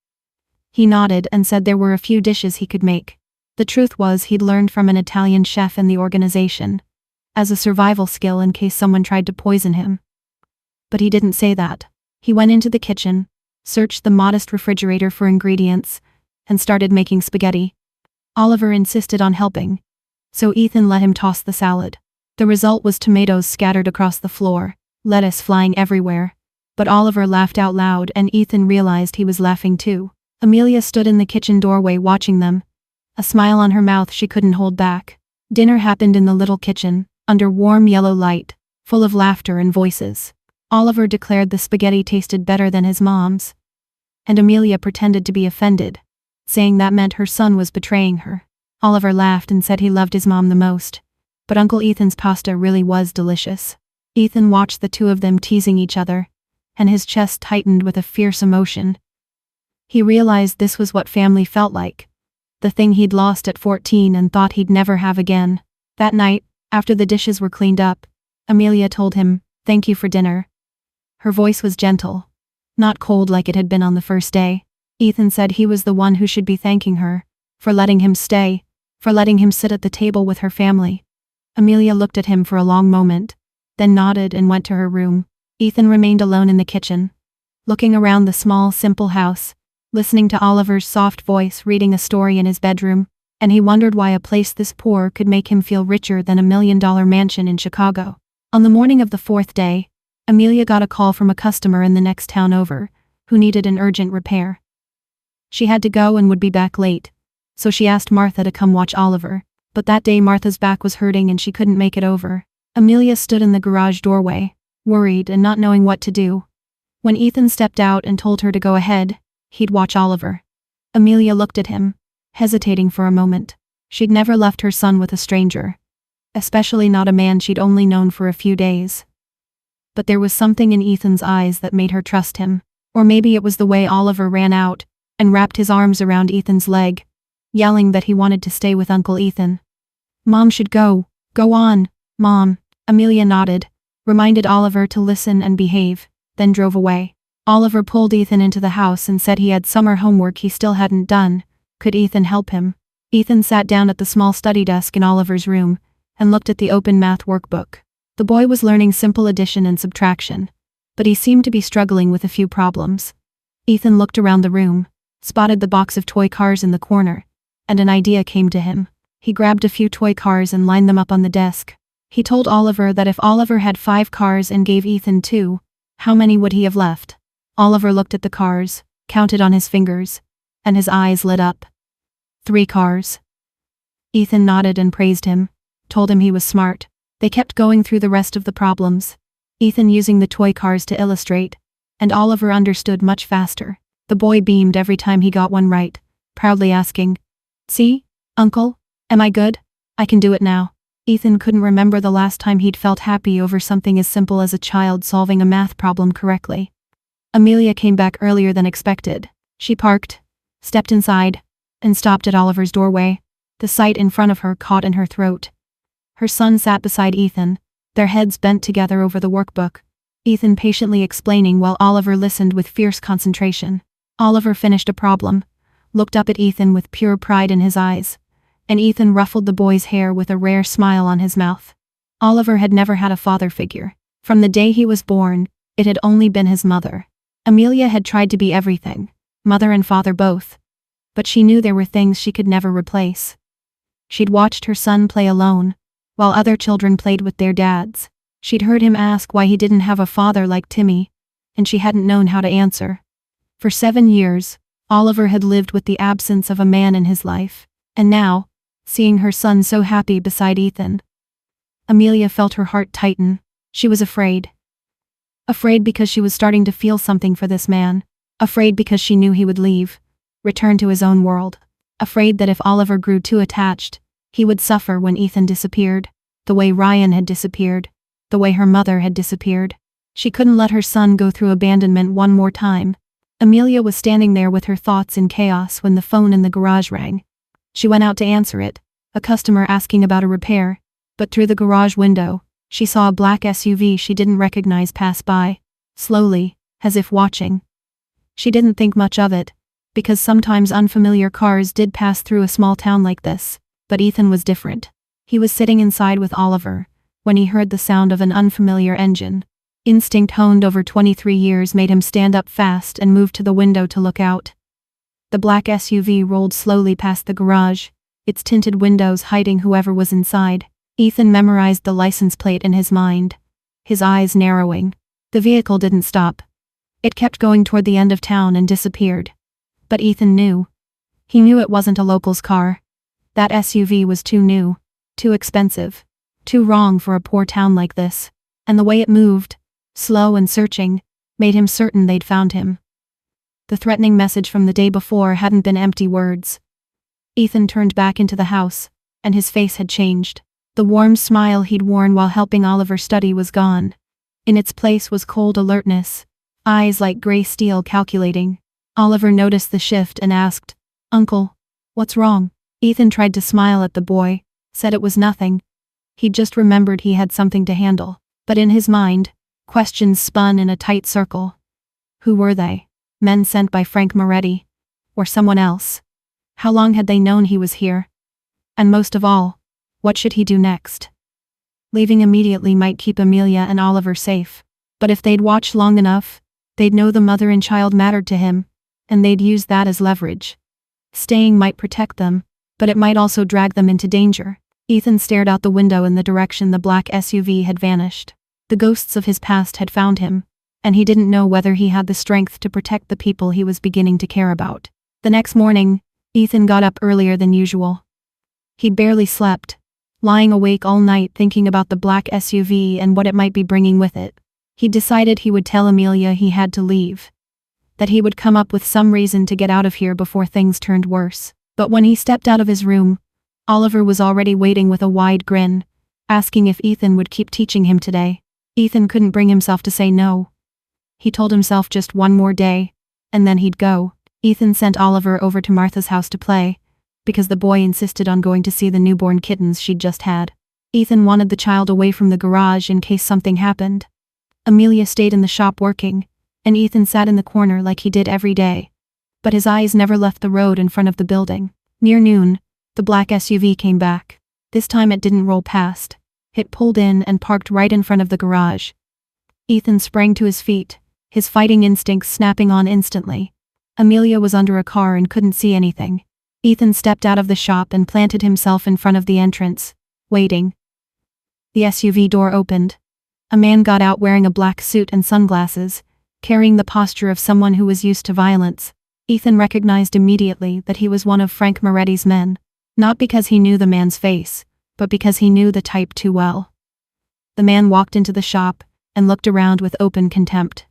He nodded and said there were a few dishes he could make. The truth was he'd learned from an Italian chef in the organization, as a survival skill in case someone tried to poison him. But he didn't say that. He went into the kitchen, searched the modest refrigerator for ingredients, and started making spaghetti. Oliver insisted on helping, so Ethan let him toss the salad. The result was tomatoes scattered across the floor, lettuce flying everywhere. But Oliver laughed out loud and Ethan realized he was laughing too. Amelia stood in the kitchen doorway watching them, a smile on her mouth she couldn't hold back. Dinner happened in the little kitchen, under warm yellow light, full of laughter and voices. Oliver declared the spaghetti tasted better than his mom's, and Amelia pretended to be offended, saying that meant her son was betraying her. Oliver laughed and said he loved his mom the most, but Uncle Ethan's pasta really was delicious. Ethan watched the two of them teasing each other, and his chest tightened with a fierce emotion. He realized this was what family felt like, the thing he'd lost at 14 and thought he'd never have again. That night, after the dishes were cleaned up, Amelia told him, "Thank you for dinner." Her voice was gentle, not cold like it had been on the first day. Ethan said he was the one who should be thanking her, for letting him stay, for letting him sit at the table with her family. Amelia looked at him for a long moment, then nodded and went to her room. Ethan remained alone in the kitchen, looking around the small, simple house, listening to Oliver's soft voice reading a story in his bedroom, and he wondered why a place this poor could make him feel richer than $1 million mansion in Chicago. On the morning of the fourth day, Amelia got a call from a customer in the next town over, who needed an urgent repair. She had to go and would be back late, so she asked Martha to come watch Oliver, but that day Martha's back was hurting and she couldn't make it over. Amelia stood in the garage doorway, worried and not knowing what to do. When Ethan stepped out and told her to go ahead, he'd watch Oliver. Amelia looked at him, hesitating for a moment. She'd never left her son with a stranger, especially not a man she'd only known for a few days. But there was something in Ethan's eyes that made her trust him, or maybe it was the way Oliver ran out and wrapped his arms around Ethan's leg, yelling that he wanted to stay with Uncle Ethan. "Mom should go. Go on, Mom." Amelia nodded, reminded Oliver to listen and behave, then drove away. Oliver pulled Ethan into the house and said he had summer homework he still hadn't done. Could Ethan help him? Ethan sat down at the small study desk in Oliver's room and looked at the open math workbook. The boy was learning simple addition and subtraction, but he seemed to be struggling with a few problems. Ethan looked around the room, spotted the box of toy cars in the corner, and an idea came to him. He grabbed a few toy cars and lined them up on the desk. He told Oliver that if Oliver had 5 cars and gave Ethan 2, how many would he have left? Oliver looked at the cars, counted on his fingers, and his eyes lit up. 3 cars. Ethan nodded and praised him, told him he was smart. They kept going through the rest of the problems, Ethan using the toy cars to illustrate, and Oliver understood much faster. The boy beamed every time he got one right, proudly asking, "See, Uncle, am I good? I can do it now." Ethan couldn't remember the last time he'd felt happy over something as simple as a child solving a math problem correctly. Amelia came back earlier than expected. She parked, stepped inside, and stopped at Oliver's doorway. The sight in front of her caught in her throat. Her son sat beside Ethan, their heads bent together over the workbook, Ethan patiently explaining while Oliver listened with fierce concentration. Oliver finished a problem, looked up at Ethan with pure pride in his eyes, and Ethan ruffled the boy's hair with a rare smile on his mouth. Oliver had never had a father figure. From the day he was born, it had only been his mother. Amelia had tried to be everything, mother and father both, but she knew there were things she could never replace. She'd watched her son play alone, while other children played with their dads. She'd heard him ask why he didn't have a father like Timmy, and she hadn't known how to answer. For 7 years, Oliver had lived with the absence of a man in his life, and now, seeing her son so happy beside Ethan, Amelia felt her heart tighten. She was afraid. Afraid because she was starting to feel something for this man. Afraid because she knew he would leave. Return to his own world. Afraid that if Oliver grew too attached, he would suffer when Ethan disappeared. The way Ryan had disappeared. The way her mother had disappeared. She couldn't let her son go through abandonment one more time. Amelia was standing there with her thoughts in chaos when the phone in the garage rang. She went out to answer it, a customer asking about a repair, but through the garage window, she saw a black SUV she didn't recognize pass by, slowly, as if watching. She didn't think much of it, because sometimes unfamiliar cars did pass through a small town like this, but Ethan was different. He was sitting inside with Oliver, when he heard the sound of an unfamiliar engine. Instinct honed over 23 years made him stand up fast and move to the window to look out. The black SUV rolled slowly past the garage, its tinted windows hiding whoever was inside. Ethan memorized the license plate in his mind, his eyes narrowing. The vehicle didn't stop. It kept going toward the end of town and disappeared. But Ethan knew. He knew it wasn't a local's car. That SUV was too new, too expensive, too wrong for a poor town like this, and the way it moved, slow and searching, made him certain they'd found him. The threatening message from the day before hadn't been empty words. Ethan turned back into the house, and his face had changed. The warm smile he'd worn while helping Oliver study was gone. In its place was cold alertness, eyes like gray steel calculating. Oliver noticed the shift and asked, "Uncle, what's wrong?" Ethan tried to smile at the boy, said it was nothing. He'd just remembered he had something to handle. But in his mind, questions spun in a tight circle. Who were they? Men sent by Frank Moretti? Or someone else? How long had they known he was here? And most of all, what should he do next? Leaving immediately might keep Amelia and Oliver safe. But if they'd watch long enough, they'd know the mother and child mattered to him, and they'd use that as leverage. Staying might protect them, but it might also drag them into danger. Ethan stared out the window in the direction the black SUV had vanished. The ghosts of his past had found him, and he didn't know whether he had the strength to protect the people he was beginning to care about. The next morning, Ethan got up earlier than usual. He'd barely slept, lying awake all night thinking about the black SUV and what it might be bringing with it. He decided he would tell Amelia he had to leave. That he would come up with some reason to get out of here before things turned worse. But when he stepped out of his room, Oliver was already waiting with a wide grin, asking if Ethan would keep teaching him today. Ethan couldn't bring himself to say no. He told himself just one more day, and then he'd go. Ethan sent Oliver over to Martha's house to play, because the boy insisted on going to see the newborn kittens she'd just had. Ethan wanted the child away from the garage in case something happened. Amelia stayed in the shop working, and Ethan sat in the corner like he did every day. But his eyes never left the road in front of the building. Near noon, the black SUV came back. This time it didn't roll past. It pulled in and parked right in front of the garage. Ethan sprang to his feet, his fighting instincts snapping on instantly. Amelia was under a car and couldn't see anything. Ethan stepped out of the shop and planted himself in front of the entrance, waiting. The SUV door opened. A man got out wearing a black suit and sunglasses, carrying the posture of someone who was used to violence. Ethan recognized immediately that he was one of Frank Moretti's men, not because he knew the man's face, but because he knew the type too well. The man walked into the shop and looked around with open contempt.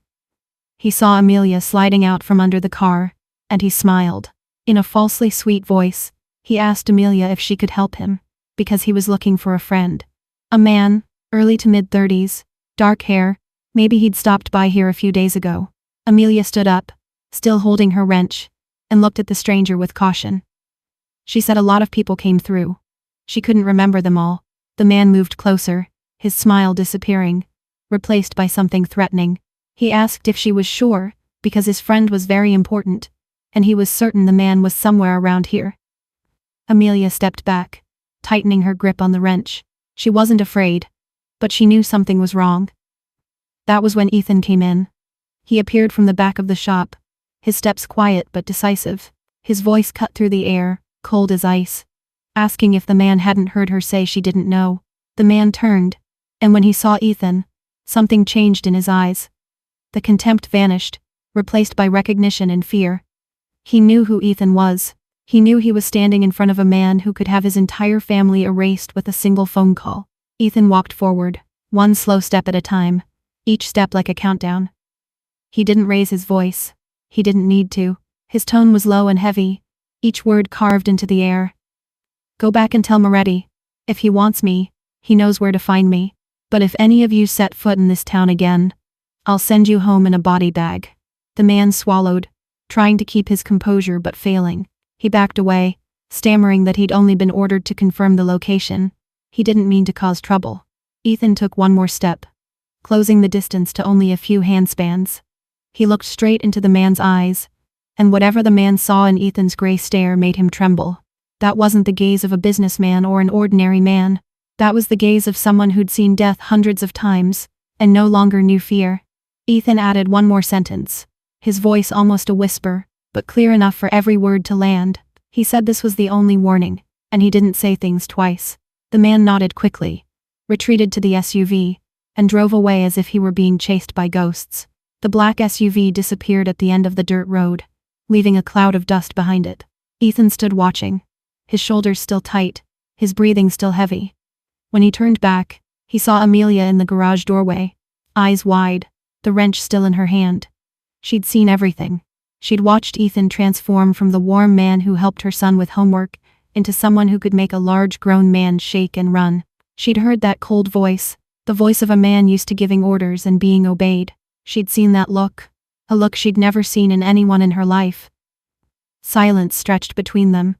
He saw Amelia sliding out from under the car, and he smiled. In a falsely sweet voice, he asked Amelia if she could help him, because he was looking for a friend. A man, early to mid-30s, dark hair, maybe he'd stopped by here a few days ago. Amelia stood up, still holding her wrench, and looked at the stranger with caution. She said a lot of people came through. She couldn't remember them all. The man moved closer, his smile disappearing, replaced by something threatening. He asked if she was sure, because his friend was very important, and he was certain the man was somewhere around here. Amelia stepped back, tightening her grip on the wrench. She wasn't afraid, but she knew something was wrong. That was when Ethan came in. He appeared from the back of the shop, his steps quiet but decisive. His voice cut through the air, cold as ice, asking if the man hadn't heard her say she didn't know. The man turned, and when he saw Ethan, something changed in his eyes. The contempt vanished, replaced by recognition and fear. He knew who Ethan was. He knew he was standing in front of a man who could have his entire family erased with a single phone call. Ethan walked forward, one slow step at a time, each step like a countdown. He didn't raise his voice. He didn't need to. His tone was low and heavy, each word carved into the air. Go back and tell Moretti. If he wants me, he knows where to find me. But if any of you set foot in this town again, I'll send you home in a body bag. The man swallowed, trying to keep his composure but failing. He backed away, stammering that he'd only been ordered to confirm the location. He didn't mean to cause trouble. Ethan took one more step, closing the distance to only a few handspans. He looked straight into the man's eyes, and whatever the man saw in Ethan's gray stare made him tremble. That wasn't the gaze of a businessman or an ordinary man. That was the gaze of someone who'd seen death hundreds of times, and no longer knew fear. Ethan added one more sentence, his voice almost a whisper, but clear enough for every word to land. He said this was the only warning, and he didn't say things twice. The man nodded quickly, retreated to the SUV, and drove away as if he were being chased by ghosts. The black SUV disappeared at the end of the dirt road, leaving a cloud of dust behind it. Ethan stood watching, his shoulders still tight, his breathing still heavy. When he turned back, he saw Amelia in the garage doorway, eyes wide, the wrench still in her hand. She'd seen everything. She'd watched Ethan transform from the warm man who helped her son with homework into someone who could make a large grown man shake and run. She'd heard that cold voice, the voice of a man used to giving orders and being obeyed. She'd seen that look, a look she'd never seen in anyone in her life. Silence stretched between them.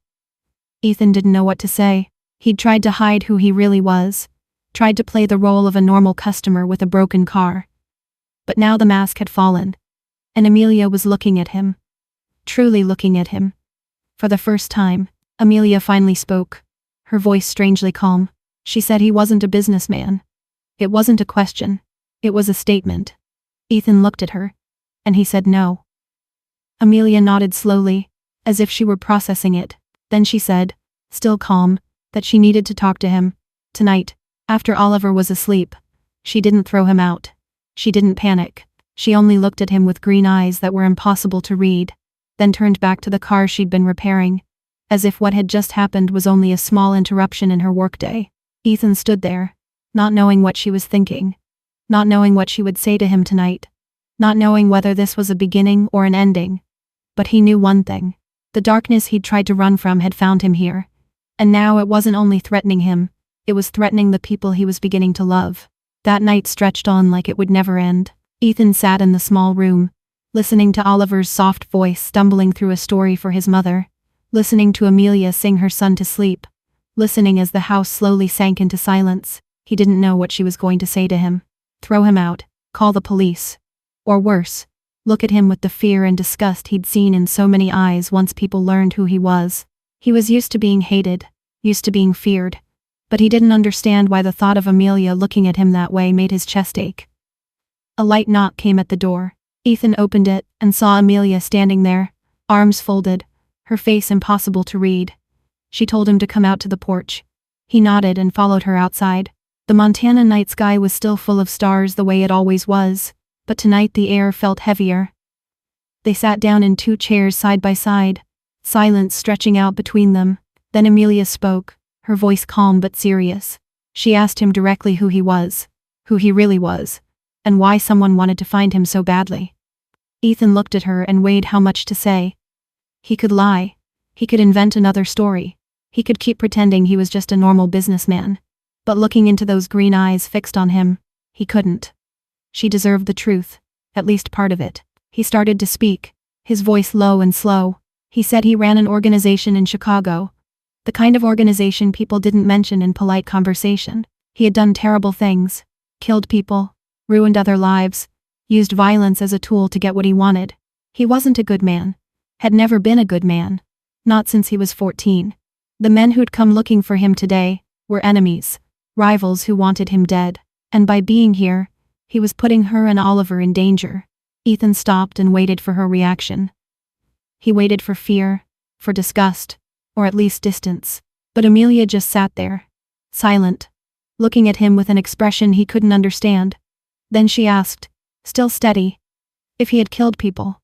Ethan didn't know what to say. He'd tried to hide who he really was, tried to play the role of a normal customer with a broken car. But now the mask had fallen, and Amelia was looking at him. Truly looking at him. For the first time, Amelia finally spoke, her voice strangely calm. She said he wasn't a businessman. It wasn't a question. It was a statement. Ethan looked at her, and he said no. Amelia nodded slowly, as if she were processing it. Then she said, still calm, that she needed to talk to him. Tonight, after Oliver was asleep. She didn't throw him out. She didn't panic. She only looked at him with green eyes that were impossible to read, then turned back to the car she'd been repairing, as if what had just happened was only a small interruption in her workday. Ethan stood there, not knowing what she was thinking, not knowing what she would say to him tonight, not knowing whether this was a beginning or an ending. But he knew one thing. The darkness he'd tried to run from had found him here, and now it wasn't only threatening him, it was threatening the people he was beginning to love. That night stretched on like it would never end. Ethan sat in the small room, listening to Oliver's soft voice stumbling through a story for his mother, listening to Amelia sing her son to sleep, listening as the house slowly sank into silence. He didn't know what she was going to say to him. Throw him out, call the police. Or worse, look at him with the fear and disgust he'd seen in so many eyes once people learned who he was. He was used to being hated, used to being feared, but he didn't understand why the thought of Amelia looking at him that way made his chest ache. A light knock came at the door. Ethan opened it and saw Amelia standing there, arms folded, her face impossible to read. She told him to come out to the porch. He nodded and followed her outside. The Montana night sky was still full of stars the way it always was, but tonight the air felt heavier. They sat down in 2 chairs side by side, silence stretching out between them. Then Amelia spoke, her voice calm but serious. She asked him directly who he was, who he really was, and why someone wanted to find him so badly. Ethan looked at her and weighed how much to say. He could lie. He could invent another story. He could keep pretending he was just a normal businessman. But looking into those green eyes fixed on him, he couldn't. She deserved the truth, at least part of it. He started to speak, his voice low and slow. He said he ran an organization in Chicago, the kind of organization people didn't mention in polite conversation. He had done terrible things, killed people, ruined other lives, used violence as a tool to get what he wanted. He wasn't a good man, had never been a good man, not since he was 14. The men who'd come looking for him today were enemies, rivals who wanted him dead, and by being here, he was putting her and Oliver in danger. Ethan stopped and waited for her reaction. He waited for fear, for disgust, or at least distance. But Amelia just sat there, silent, looking at him with an expression he couldn't understand. Then she asked, still steady, if he had killed people.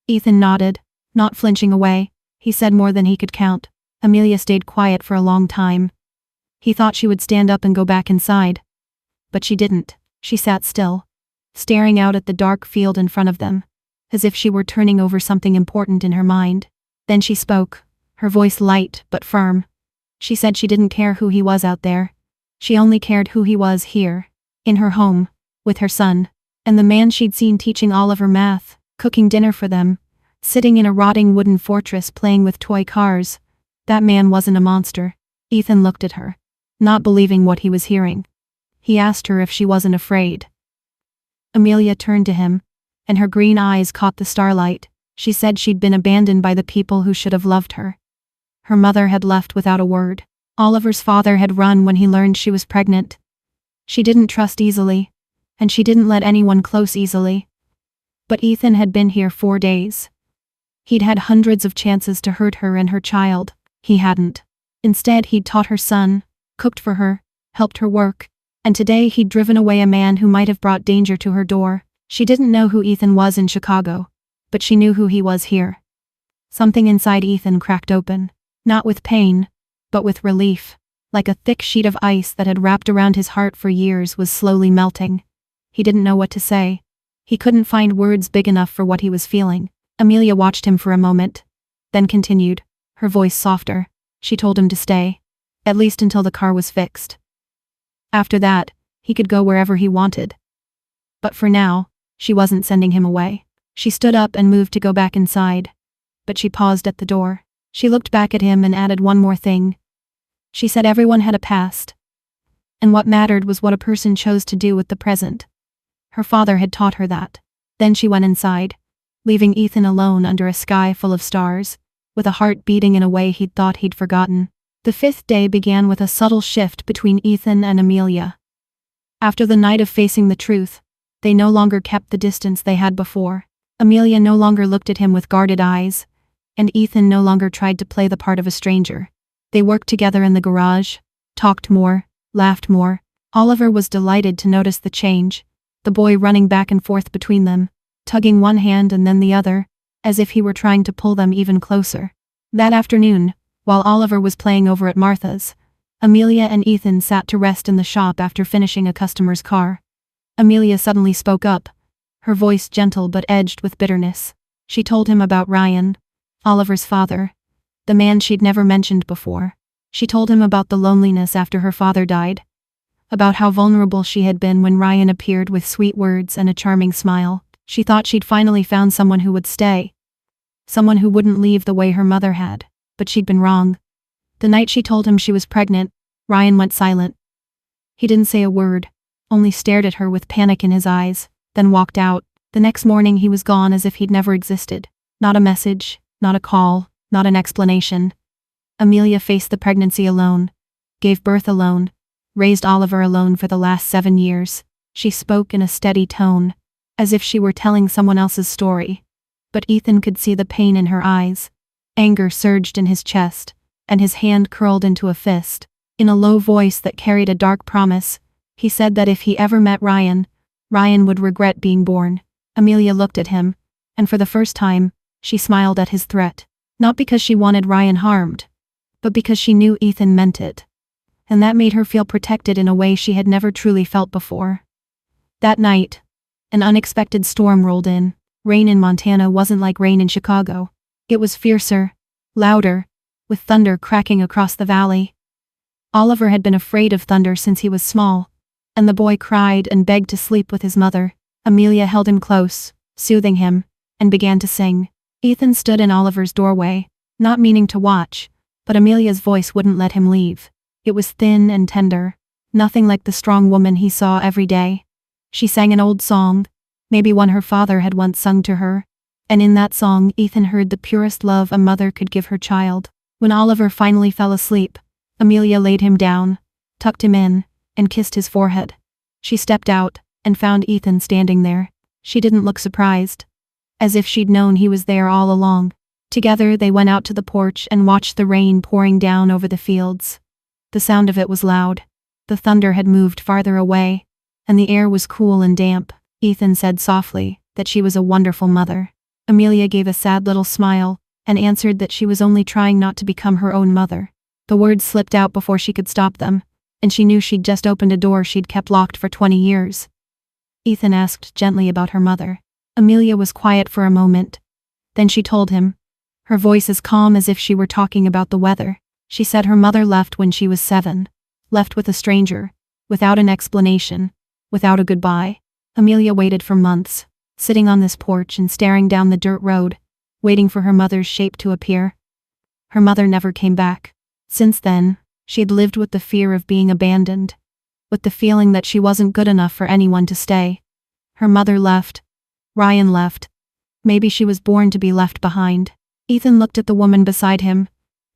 Ethan nodded, not flinching away. He said more than he could count. Amelia stayed quiet for a long time. He thought she would stand up and go back inside. But she didn't. She sat still, staring out at the dark field in front of them, as if she were turning over something important in her mind. Then she spoke, her voice light but firm. She said she didn't care who he was out there. She only cared who he was here, in her home, with her son, and the man she'd seen teaching Oliver math, cooking dinner for them, sitting in a rotting wooden fortress playing with toy cars. That man wasn't a monster. Ethan looked at her, not believing what he was hearing. He asked her if she wasn't afraid. Amelia turned to him, and her green eyes caught the starlight. She said she'd been abandoned by the people who should have loved her. Her mother had left without a word. Oliver's father had run when he learned she was pregnant. She didn't trust easily, and she didn't let anyone close easily. But Ethan had been here 4 days. He'd had hundreds of chances to hurt her and her child. He hadn't. Instead, he'd taught her son, cooked for her, helped her work, and today he'd driven away a man who might have brought danger to her door. She didn't know who Ethan was in Chicago, but she knew who he was here. Something inside Ethan cracked open, not with pain, but with relief, like a thick sheet of ice that had wrapped around his heart for years was slowly melting. He didn't know what to say. He couldn't find words big enough for what he was feeling. Amelia watched him for a moment, then continued, her voice softer. She told him to stay, at least until the car was fixed. After that, he could go wherever he wanted. But for now, she wasn't sending him away. She stood up and moved to go back inside, but she paused at the door. She looked back at him and added one more thing. She said everyone had a past, and what mattered was what a person chose to do with the present. Her father had taught her that. Then she went inside, leaving Ethan alone under a sky full of stars, with a heart beating in a way he'd thought he'd forgotten. The 5th day began with a subtle shift between Ethan and Amelia. After the night of facing the truth, they no longer kept the distance they had before. Amelia no longer looked at him with guarded eyes, and Ethan no longer tried to play the part of a stranger. They worked together in the garage, talked more, laughed more. Oliver was delighted to notice the change, the boy running back and forth between them, tugging one hand and then the other, as if he were trying to pull them even closer. That afternoon, while Oliver was playing over at Martha's, Amelia and Ethan sat to rest in the shop after finishing a customer's car. Amelia suddenly spoke up, her voice gentle but edged with bitterness. She told him about Ryan, Oliver's father, the man she'd never mentioned before. She told him about the loneliness after her father died, about how vulnerable she had been when Ryan appeared with sweet words and a charming smile. She thought she'd finally found someone who would stay, someone who wouldn't leave the way her mother had, but she'd been wrong. The night she told him she was pregnant, Ryan went silent. He didn't say a word, only stared at her with panic in his eyes, then walked out. The next morning he was gone as if he'd never existed. Not a message, not a call, not an explanation. Amelia faced the pregnancy alone, gave birth alone, raised Oliver alone for the last 7 years. She spoke in a steady tone, as if she were telling someone else's story. But Ethan could see the pain in her eyes. Anger surged in his chest, and his hand curled into a fist. In a low voice that carried a dark promise, he said that if he ever met Ryan, Ryan would regret being born. Amelia looked at him, and for the first time, she smiled at his threat. Not because she wanted Ryan harmed, but because she knew Ethan meant it. And that made her feel protected in a way she had never truly felt before. That night, an unexpected storm rolled in. Rain in Montana wasn't like rain in Chicago. It was fiercer, louder, with thunder cracking across the valley. Oliver had been afraid of thunder since he was small, and the boy cried and begged to sleep with his mother. Amelia held him close, soothing him, and began to sing. Ethan stood in Oliver's doorway, not meaning to watch, but Amelia's voice wouldn't let him leave. It was thin and tender, nothing like the strong woman he saw every day. She sang an old song, maybe one her father had once sung to her, and in that song Ethan heard the purest love a mother could give her child. When Oliver finally fell asleep, Amelia laid him down, tucked him in, and kissed his forehead. She stepped out, and found Ethan standing there. She didn't look surprised, as if she'd known he was there all along. Together they went out to the porch and watched the rain pouring down over the fields. The sound of it was loud. The thunder had moved farther away, and the air was cool and damp. Ethan said softly that she was a wonderful mother. Amelia gave a sad little smile, and answered that she was only trying not to become her own mother. The words slipped out before she could stop them, and she knew she'd just opened a door she'd kept locked for 20 years. Ethan asked gently about her mother. Amelia was quiet for a moment. Then she told him, her voice as calm as if she were talking about the weather. She said her mother left when she was 7. Left with a stranger. Without an explanation. Without a goodbye. Amelia waited for months, sitting on this porch and staring down the dirt road, waiting for her mother's shape to appear. Her mother never came back. Since then, she had lived with the fear of being abandoned. With the feeling that she wasn't good enough for anyone to stay. Her mother left. Ryan left. Maybe she was born to be left behind. Ethan looked at the woman beside him.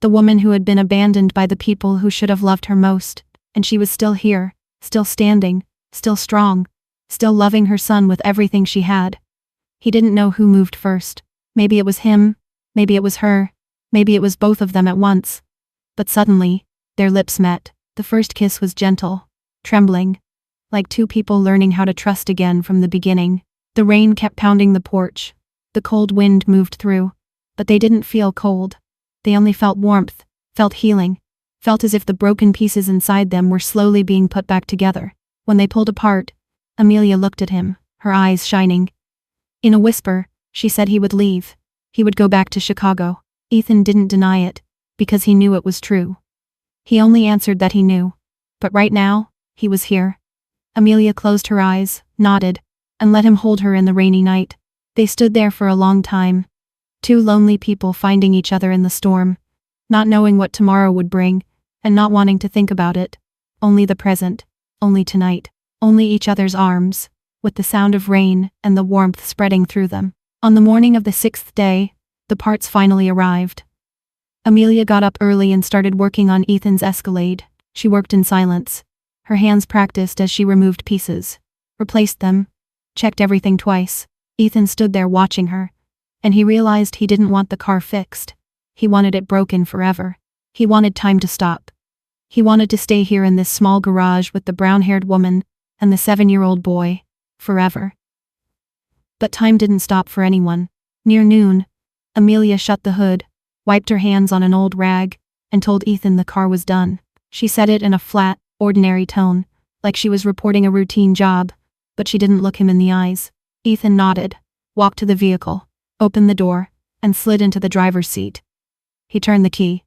The woman who had been abandoned by the people who should have loved her most, and she was still here, still standing, still strong, still loving her son with everything she had. He didn't know who moved first. Maybe it was him, maybe it was her, maybe it was both of them at once. But suddenly, their lips met. The first kiss was gentle, trembling, like two people learning how to trust again from the beginning. The rain kept pounding the porch. The cold wind moved through, but they didn't feel cold. They only felt warmth, felt healing, felt as if the broken pieces inside them were slowly being put back together. When they pulled apart, Amelia looked at him, her eyes shining. In a whisper, she said he would leave. He would go back to Chicago. Ethan didn't deny it, because he knew it was true. He only answered that he knew. But right now, he was here. Amelia closed her eyes, nodded, and let him hold her in the rainy night. They stood there for a long time. Two lonely people finding each other in the storm, not knowing what tomorrow would bring, and not wanting to think about it. Only the present, only tonight, only each other's arms, with the sound of rain and the warmth spreading through them. On the morning of the 6th day, the parts finally arrived. Amelia got up early and started working on Ethan's Escalade. She worked in silence. Her hands practiced as she removed pieces, replaced them, checked everything twice. Ethan stood there watching her, and he realized he didn't want the car fixed. He wanted it broken forever. He wanted time to stop. He wanted to stay here in this small garage with the brown-haired woman and the 7-year-old boy, forever. But time didn't stop for anyone. Near noon, Amelia shut the hood, wiped her hands on an old rag, and told Ethan the car was done. She said it in a flat, ordinary tone, like she was reporting a routine job, but she didn't look him in the eyes. Ethan nodded, walked to the vehicle, opened the door, and slid into the driver's seat. He turned the key.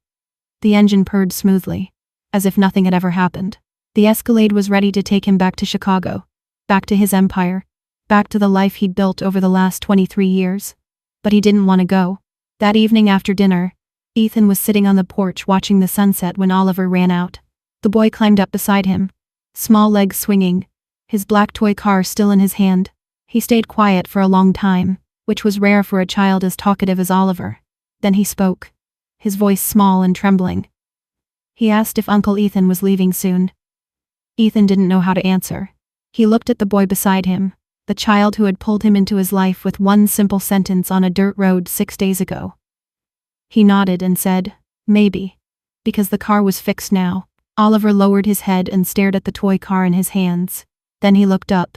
The engine purred smoothly, as if nothing had ever happened. The Escalade was ready to take him back to Chicago, back to his empire, back to the life he'd built over the last 23 years. But he didn't want to go. That evening after dinner, Ethan was sitting on the porch watching the sunset when Oliver ran out. The boy climbed up beside him, small legs swinging, his black toy car still in his hand. He stayed quiet for a long time, which was rare for a child as talkative as Oliver. Then he spoke, his voice small and trembling. He asked if Uncle Ethan was leaving soon. Ethan didn't know how to answer. He looked at the boy beside him, the child who had pulled him into his life with one simple sentence on a dirt road 6 days ago. He nodded and said, maybe. Because the car was fixed now. Oliver lowered his head and stared at the toy car in his hands. Then he looked up.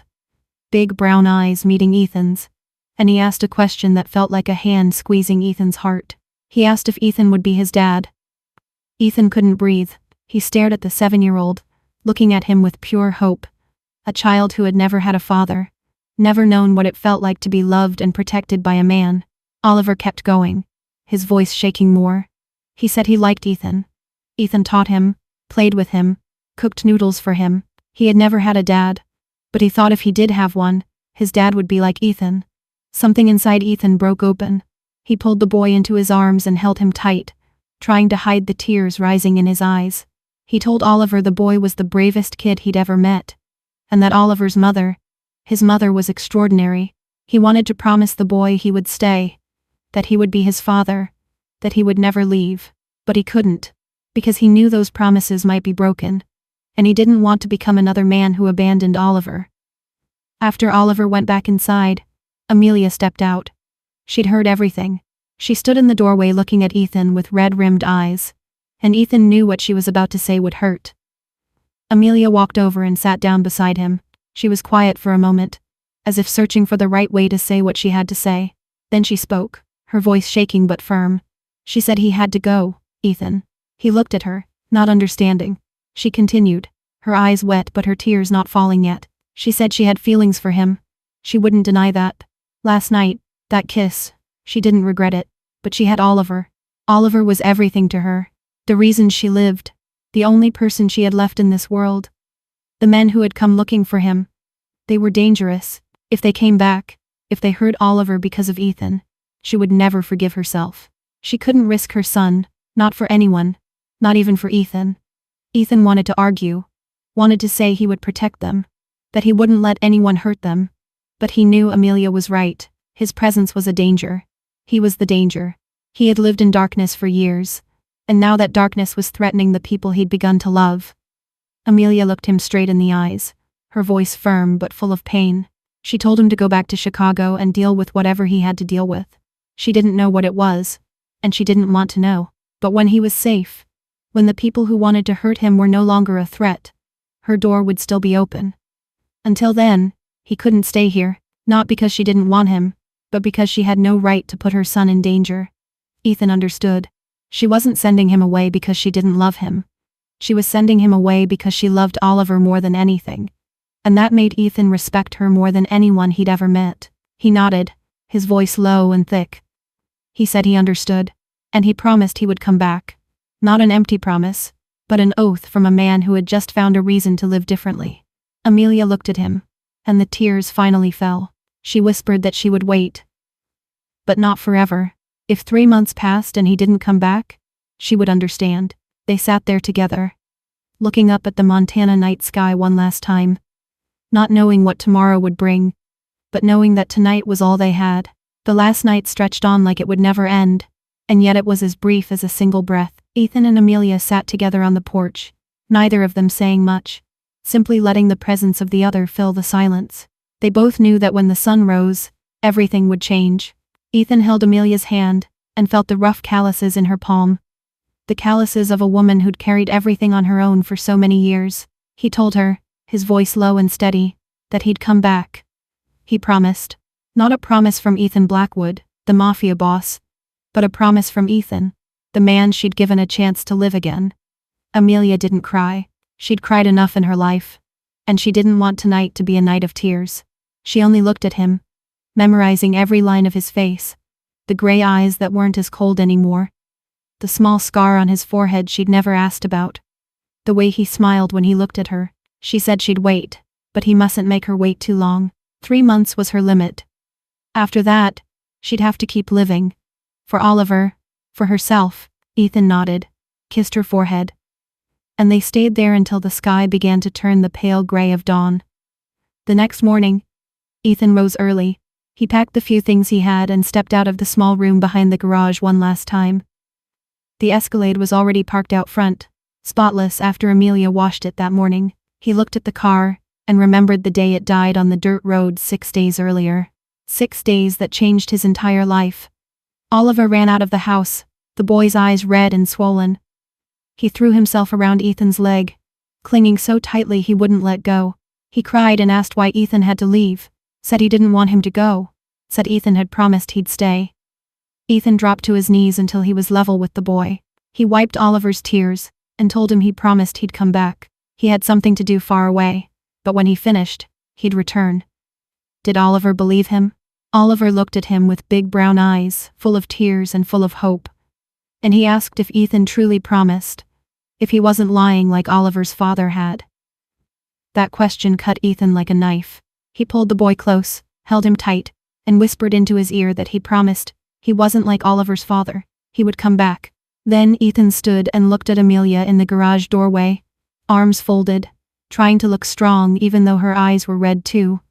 Big brown eyes meeting Ethan's. And he asked a question that felt like a hand squeezing Ethan's heart. He asked if Ethan would be his dad. Ethan couldn't breathe. He stared at the 7-year-old, looking at him with pure hope. A child who had never had a father. Never known what it felt like to be loved and protected by a man. Oliver kept going, his voice shaking more. He said he liked Ethan. Ethan taught him, played with him, cooked noodles for him. He had never had a dad, but he thought if he did have one, his dad would be like Ethan. Something inside Ethan broke open. He pulled the boy into his arms and held him tight, trying to hide the tears rising in his eyes. He told Oliver the boy was the bravest kid he'd ever met, and that Oliver's mother, his mother, was extraordinary. He wanted to promise the boy he would stay, that he would be his father, that he would never leave, but he couldn't, because he knew those promises might be broken, and he didn't want to become another man who abandoned Oliver. After Oliver went back inside, Amelia stepped out. She'd heard everything. She stood in the doorway looking at Ethan with red-rimmed eyes, and Ethan knew what she was about to say would hurt. Amelia walked over and sat down beside him. She was quiet for a moment, as if searching for the right way to say what she had to say. Then she spoke, her voice shaking but firm. She said he had to go, Ethan. He looked at her, not understanding. She continued, her eyes wet but her tears not falling yet. She said she had feelings for him. She wouldn't deny that. Last night, that kiss, she didn't regret it, but she had Oliver. Oliver was everything to her. The reason she lived. The only person she had left in this world. The men who had come looking for him. They were dangerous. If they came back, if they hurt Oliver because of Ethan, she would never forgive herself. She couldn't risk her son, not for anyone, not even for Ethan. Ethan wanted to argue, wanted to say he would protect them, that he wouldn't let anyone hurt them. But he knew Amelia was right. His presence was a danger. He was the danger. He had lived in darkness for years, and now that darkness was threatening the people he'd begun to love. Amelia looked him straight in the eyes, her voice firm but full of pain. She told him to go back to Chicago and deal with whatever he had to deal with. She didn't know what it was, and she didn't want to know. But when he was safe, when the people who wanted to hurt him were no longer a threat, her door would still be open. Until then, he couldn't stay here, not because she didn't want him, but because she had no right to put her son in danger. Ethan understood. She wasn't sending him away because she didn't love him. She was sending him away because she loved Oliver more than anything. And that made Ethan respect her more than anyone he'd ever met. He nodded, his voice low and thick. He said he understood, and he promised he would come back. Not an empty promise, but an oath from a man who had just found a reason to live differently. Amelia looked at him, and the tears finally fell. She whispered that she would wait. But not forever. If 3 months passed and he didn't come back, she would understand. They sat there together, looking up at the Montana night sky one last time, not knowing what tomorrow would bring, but knowing that tonight was all they had. The last night stretched on like it would never end, and yet it was as brief as a single breath. Ethan and Amelia sat together on the porch, neither of them saying much, simply letting the presence of the other fill the silence. They both knew that when the sun rose, everything would change. Ethan held Amelia's hand, and felt the rough calluses in her palm. The calluses of a woman who'd carried everything on her own for so many years. He told her, his voice low and steady, that he'd come back. He promised. Not a promise from Ethan Blackwood, the Mafia boss, but a promise from Ethan, the man she'd given a chance to live again. Amelia didn't cry. She'd cried enough in her life, and she didn't want tonight to be a night of tears. She only looked at him, memorizing every line of his face, the gray eyes that weren't as cold anymore, the small scar on his forehead she'd never asked about, the way he smiled when he looked at her. She said she'd wait, but he mustn't make her wait too long. 3 months was her limit. After that, she'd have to keep living. For Oliver, for herself. Ethan nodded, kissed her forehead, and they stayed there until the sky began to turn the pale gray of dawn. The next morning, Ethan rose early. He packed the few things he had and stepped out of the small room behind the garage one last time. The Escalade was already parked out front, spotless after Amelia washed it that morning. He looked at the car, and remembered the day it died on the dirt road 6 days earlier. 6 days that changed his entire life. Oliver ran out of the house, the boy's eyes red and swollen. He threw himself around Ethan's leg, clinging so tightly he wouldn't let go. He cried and asked why Ethan had to leave, said he didn't want him to go, said Ethan had promised he'd stay. Ethan dropped to his knees until he was level with the boy. He wiped Oliver's tears, and told him he promised he'd come back. He had something to do far away, but when he finished, he'd return. Did Oliver believe him? Oliver looked at him with big brown eyes, full of tears and full of hope. And he asked if Ethan truly promised, if he wasn't lying like Oliver's father had. That question cut Ethan like a knife. He pulled the boy close, held him tight, and whispered into his ear that he promised he wasn't like Oliver's father. He would come back. Then Ethan stood and looked at Amelia in the garage doorway, arms folded, trying to look strong even though her eyes were red too.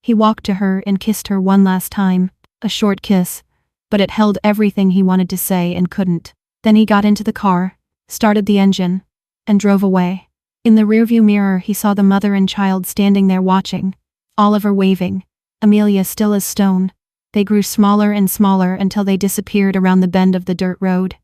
He walked to her and kissed her one last time, a short kiss, but it held everything he wanted to say and couldn't. Then he got into the car, started the engine, and drove away. In the rearview mirror he saw the mother and child standing there watching, Oliver waving, Amelia still as stone. They grew smaller and smaller until they disappeared around the bend of the dirt road.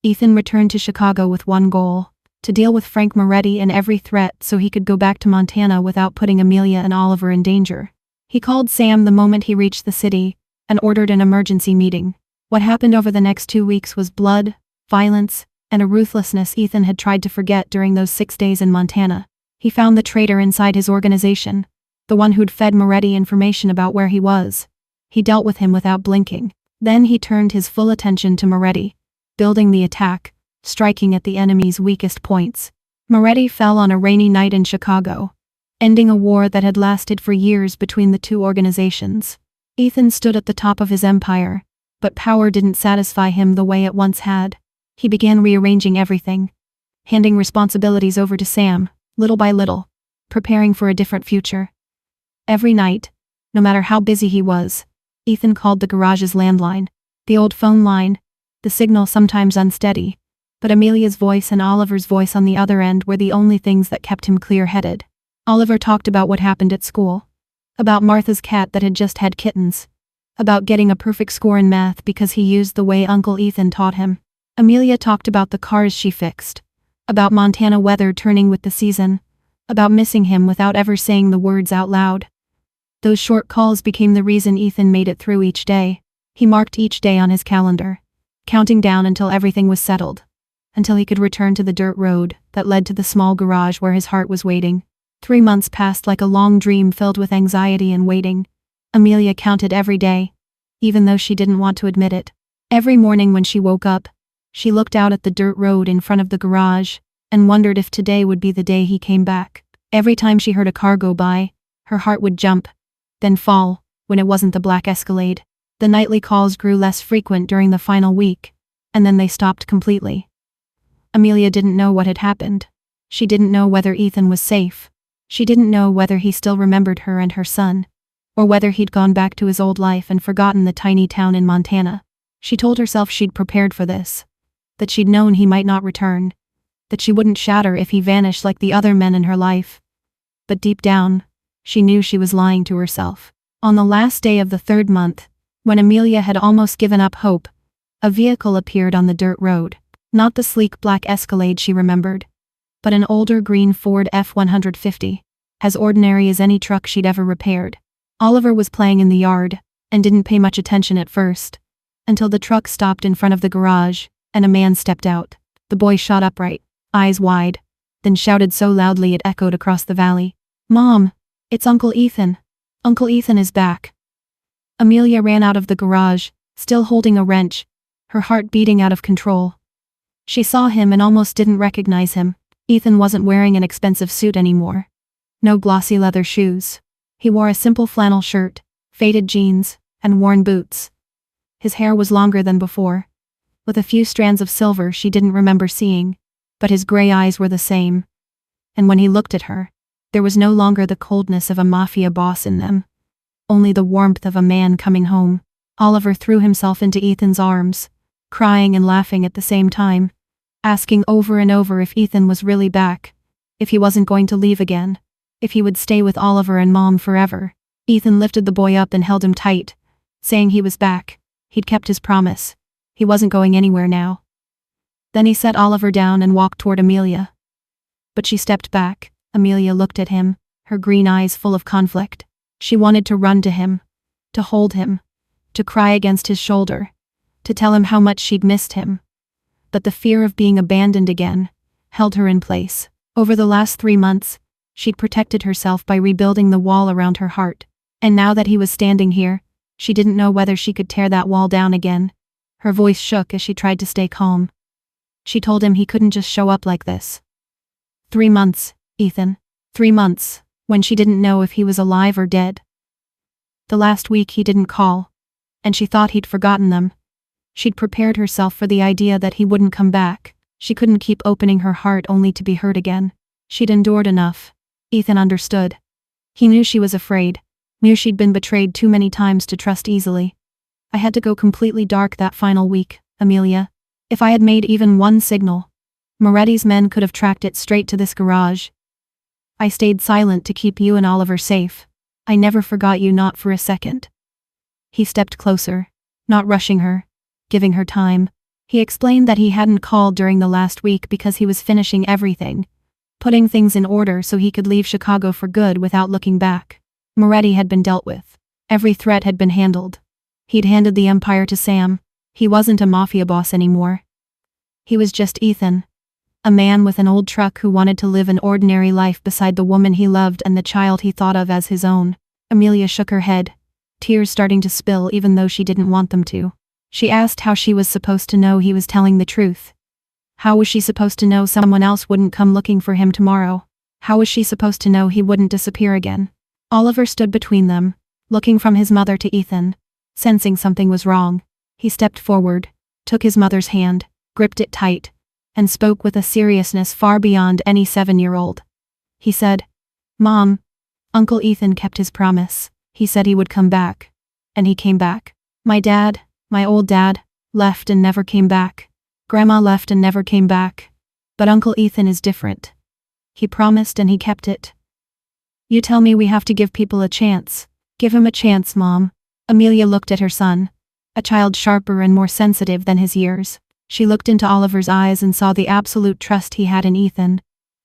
Ethan returned to Chicago with one goal: to deal with Frank Moretti and every threat so he could go back to Montana without putting Amelia and Oliver in danger. He called Sam the moment he reached the city, and ordered an emergency meeting. What happened over the next 2 weeks was blood, violence, and a ruthlessness Ethan had tried to forget during those 6 days in Montana. He found the traitor inside his organization, the one who'd fed Moretti information about where he was. He dealt with him without blinking. Then he turned his full attention to Moretti, building the attack, striking at the enemy's weakest points. Moretti fell on a rainy night in Chicago, ending a war that had lasted for years between the two organizations. Ethan stood at the top of his empire, but power didn't satisfy him the way it once had. He began rearranging everything, handing responsibilities over to Sam, little by little, preparing for a different future. Every night, no matter how busy he was, Ethan called the garage's landline, the old phone line, the signal sometimes unsteady, but Amelia's voice and Oliver's voice on the other end were the only things that kept him clear-headed. Oliver talked about what happened at school, about Martha's cat that had just had kittens, about getting a perfect score in math because he used the way Uncle Ethan taught him. Amelia talked about the cars she fixed, about Montana weather turning with the season, about missing him without ever saying the words out loud. Those short calls became the reason Ethan made it through each day. He marked each day on his calendar, counting down until everything was settled, until he could return to the dirt road that led to the small garage where his heart was waiting. 3 months passed like a long dream filled with anxiety and waiting. Amelia counted every day, even though she didn't want to admit it. Every morning when she woke up, she looked out at the dirt road in front of the garage and wondered if today would be the day he came back. Every time she heard a car go by, her heart would jump, then fall, when it wasn't the black Escalade. The nightly calls grew less frequent during the final week, and then they stopped completely. Amelia didn't know what had happened. She didn't know whether Ethan was safe. She didn't know whether he still remembered her and her son, or whether he'd gone back to his old life and forgotten the tiny town in Montana. She told herself she'd prepared for this, that she'd known he might not return, that she wouldn't shatter if he vanished like the other men in her life. But deep down, she knew she was lying to herself. On the last day of the 3rd month, when Amelia had almost given up hope, a vehicle appeared on the dirt road. Not the sleek black Escalade she remembered, but an older green Ford F-150, as ordinary as any truck she'd ever repaired. Oliver was playing in the yard, and didn't pay much attention at first, until the truck stopped in front of the garage, and a man stepped out. The boy shot upright, eyes wide, then shouted so loudly it echoed across the valley. "Mom, it's Uncle Ethan. Uncle Ethan is back." Amelia ran out of the garage, still holding a wrench, her heart beating out of control. She saw him and almost didn't recognize him. Ethan wasn't wearing an expensive suit anymore. No glossy leather shoes. He wore a simple flannel shirt, faded jeans, and worn boots. His hair was longer than before, with a few strands of silver she didn't remember seeing, but his gray eyes were the same. And when he looked at her, there was no longer the coldness of a mafia boss in them, only the warmth of a man coming home. Oliver threw himself into Ethan's arms, crying and laughing at the same time, asking over and over if Ethan was really back, if he wasn't going to leave again, if he would stay with Oliver and Mom forever. Ethan lifted the boy up and held him tight, saying he was back. He'd kept his promise. He wasn't going anywhere now. Then he set Oliver down and walked toward Amelia. But she stepped back. Amelia looked at him, her green eyes full of conflict. She wanted to run to him, to hold him, to cry against his shoulder, to tell him how much she'd missed him. But the fear of being abandoned again held her in place. Over the last 3 months, she'd protected herself by rebuilding the wall around her heart. And now that he was standing here, she didn't know whether she could tear that wall down again. Her voice shook as she tried to stay calm. She told him he couldn't just show up like this. 3 months, Ethan. 3 months, when she didn't know if he was alive or dead. The last week he didn't call, and she thought he'd forgotten them. She'd prepared herself for the idea that he wouldn't come back. She couldn't keep opening her heart only to be hurt again. She'd endured enough. Ethan understood. He knew she was afraid, knew she'd been betrayed too many times to trust easily. "I had to go completely dark that final week, Amelia. If I had made even one signal, Moretti's men could have tracked it straight to this garage. I stayed silent to keep you and Oliver safe. I never forgot you, not for a second." He stepped closer, not rushing her, giving her time. He explained that he hadn't called during the last week because he was finishing everything, putting things in order so he could leave Chicago for good without looking back. Moretti had been dealt with. Every threat had been handled. He'd handed the empire to Sam. He wasn't a mafia boss anymore. He was just Ethan. A man with an old truck who wanted to live an ordinary life beside the woman he loved and the child he thought of as his own. Amelia shook her head, tears starting to spill even though she didn't want them to. She asked how she was supposed to know he was telling the truth. How was she supposed to know someone else wouldn't come looking for him tomorrow? How was she supposed to know he wouldn't disappear again? Oliver stood between them, looking from his mother to Ethan. Sensing something was wrong, he stepped forward, took his mother's hand, gripped it tight, and spoke with a seriousness far beyond any 7-year-old. He said, "Mom, Uncle Ethan kept his promise. He said he would come back. And he came back. My dad, my old dad, left and never came back. Grandma left and never came back. But Uncle Ethan is different. He promised and he kept it. You tell me we have to give people a chance. Give him a chance, Mom." Amelia looked at her son, a child sharper and more sensitive than his years. She looked into Oliver's eyes and saw the absolute trust he had in Ethan,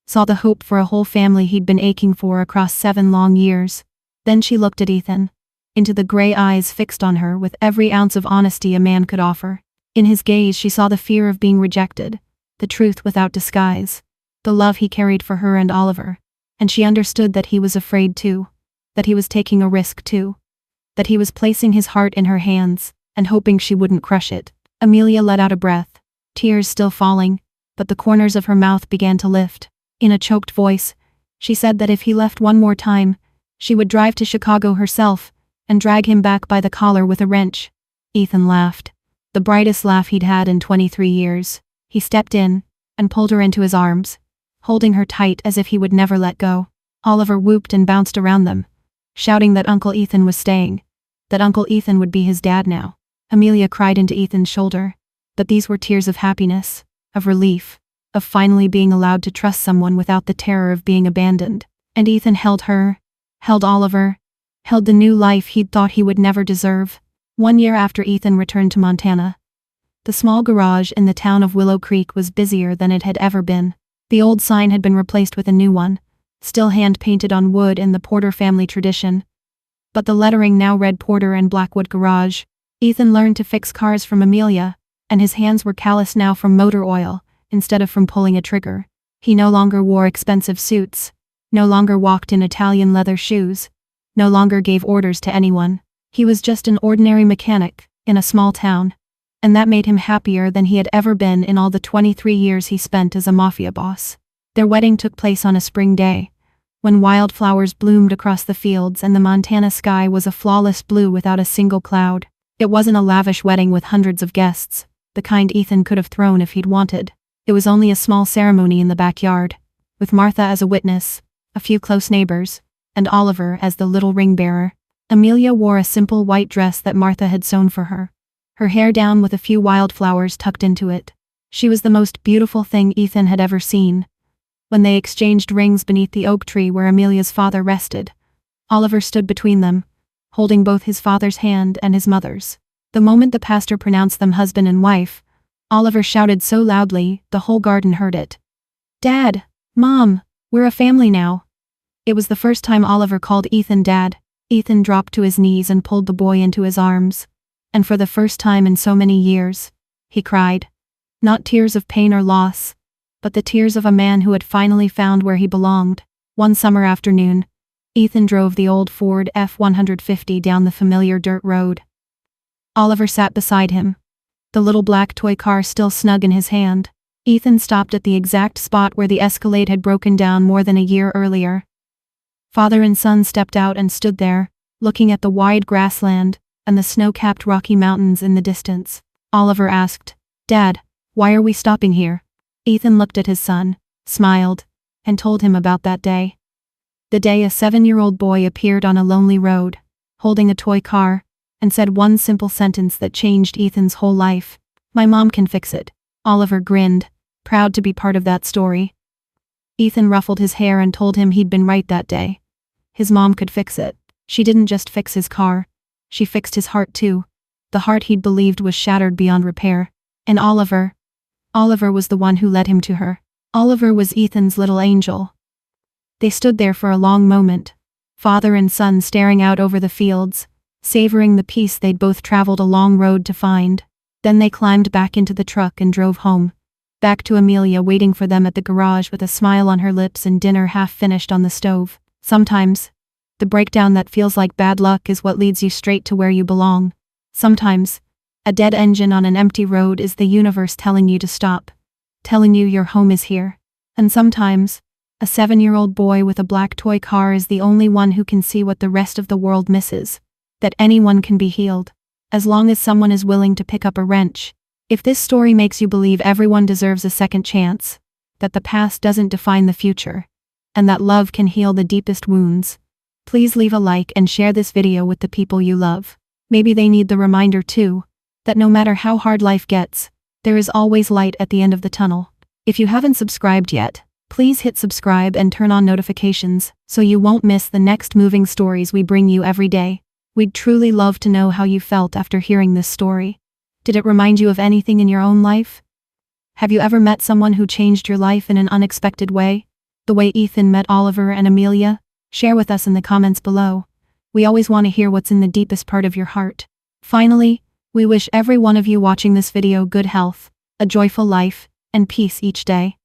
saw the hope for a whole family he'd been aching for across 7 long years. Then she looked at Ethan, into the gray eyes fixed on her with every ounce of honesty a man could offer. In his gaze she saw the fear of being rejected, the truth without disguise, the love he carried for her and Oliver, and she understood that he was afraid too, that he was taking a risk too, that he was placing his heart in her hands, and hoping she wouldn't crush it. Amelia let out a breath, tears still falling, but the corners of her mouth began to lift. In a choked voice, she said that if he left one more time, she would drive to Chicago herself, and drag him back by the collar with a wrench. Ethan laughed, the brightest laugh he'd had in 23 years. He stepped in, and pulled her into his arms, holding her tight as if he would never let go. Oliver whooped and bounced around them, shouting that Uncle Ethan was staying, that Uncle Ethan would be his dad now. Amelia cried into Ethan's shoulder, but these were tears of happiness, of relief, of finally being allowed to trust someone without the terror of being abandoned. And Ethan held her, held Oliver, held the new life he'd thought he would never deserve. 1 year after Ethan returned to Montana, the small garage in the town of Willow Creek was busier than it had ever been. The old sign had been replaced with a new one, still hand-painted on wood in the Porter family tradition, but the lettering now read Porter and Blackwood Garage. Ethan learned to fix cars from Amelia, and his hands were callous now from motor oil, instead of from pulling a trigger. He no longer wore expensive suits, no longer walked in Italian leather shoes, no longer gave orders to anyone. He was just an ordinary mechanic, in a small town, and that made him happier than he had ever been in all the 23 years he spent as a Mafia boss. Their wedding took place on a spring day, when wildflowers bloomed across the fields and the Montana sky was a flawless blue without a single cloud. It wasn't a lavish wedding with hundreds of guests, the kind Ethan could have thrown if he'd wanted. It was only a small ceremony in the backyard, with Martha as a witness, a few close neighbors, and Oliver as the little ring bearer. Amelia wore a simple white dress that Martha had sewn for her, her hair down with a few wildflowers tucked into it. She was the most beautiful thing Ethan had ever seen. When they exchanged rings beneath the oak tree where Amelia's father rested, Oliver stood between them, holding both his father's hand and his mother's. The moment the pastor pronounced them husband and wife, Oliver shouted so loudly, the whole garden heard it. "Dad! Mom! We're a family now!" It was the first time Oliver called Ethan Dad. Ethan dropped to his knees and pulled the boy into his arms. And for the first time in so many years, he cried. Not tears of pain or loss, but the tears of a man who had finally found where he belonged. One summer afternoon, Ethan drove the old Ford F-150 down the familiar dirt road. Oliver sat beside him, the little black toy car still snug in his hand. Ethan stopped at the exact spot where the Escalade had broken down more than a year earlier. Father and son stepped out and stood there, looking at the wide grassland and the snow-capped Rocky Mountains in the distance. Oliver asked, "Dad, why are we stopping here?" Ethan looked at his son, smiled, and told him about that day. The day a 7-year-old boy appeared on a lonely road, holding a toy car, and said one simple sentence that changed Ethan's whole life. "My mom can fix it." Oliver grinned, proud to be part of that story. Ethan ruffled his hair and told him he'd been right that day. His mom could fix it. She didn't just fix his car, she fixed his heart too. The heart he'd believed was shattered beyond repair. And Oliver was the one who led him to her. Oliver was Ethan's little angel. They stood there for a long moment, father and son staring out over the fields, savoring the peace they'd both traveled a long road to find. Then they climbed back into the truck and drove home. back to Amelia waiting for them at the garage with a smile on her lips and dinner half finished on the stove. Sometimes, the breakdown that feels like bad luck is what leads you straight to where you belong. Sometimes, a dead engine on an empty road is the universe telling you to stop, telling you your home is here. And sometimes, a 7-year-old boy with a black toy car is the only one who can see what the rest of the world misses. That anyone can be healed, as long as someone is willing to pick up a wrench. If this story makes you believe everyone deserves a second chance, that the past doesn't define the future, and that love can heal the deepest wounds, please leave a like and share this video with the people you love. Maybe they need the reminder too, that no matter how hard life gets, there is always light at the end of the tunnel. If you haven't subscribed yet, please hit subscribe and turn on notifications so you won't miss the next moving stories we bring you every day. We'd truly love to know how you felt after hearing this story. Did it remind you of anything in your own life? Have you ever met someone who changed your life in an unexpected way? The way Ethan met Oliver and Amelia? Share with us in the comments below. We always want to hear what's in the deepest part of your heart. Finally, we wish every one of you watching this video good health, a joyful life, and peace each day.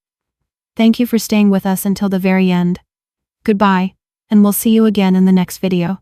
Thank you for staying with us until the very end. Goodbye, and we'll see you again in the next video.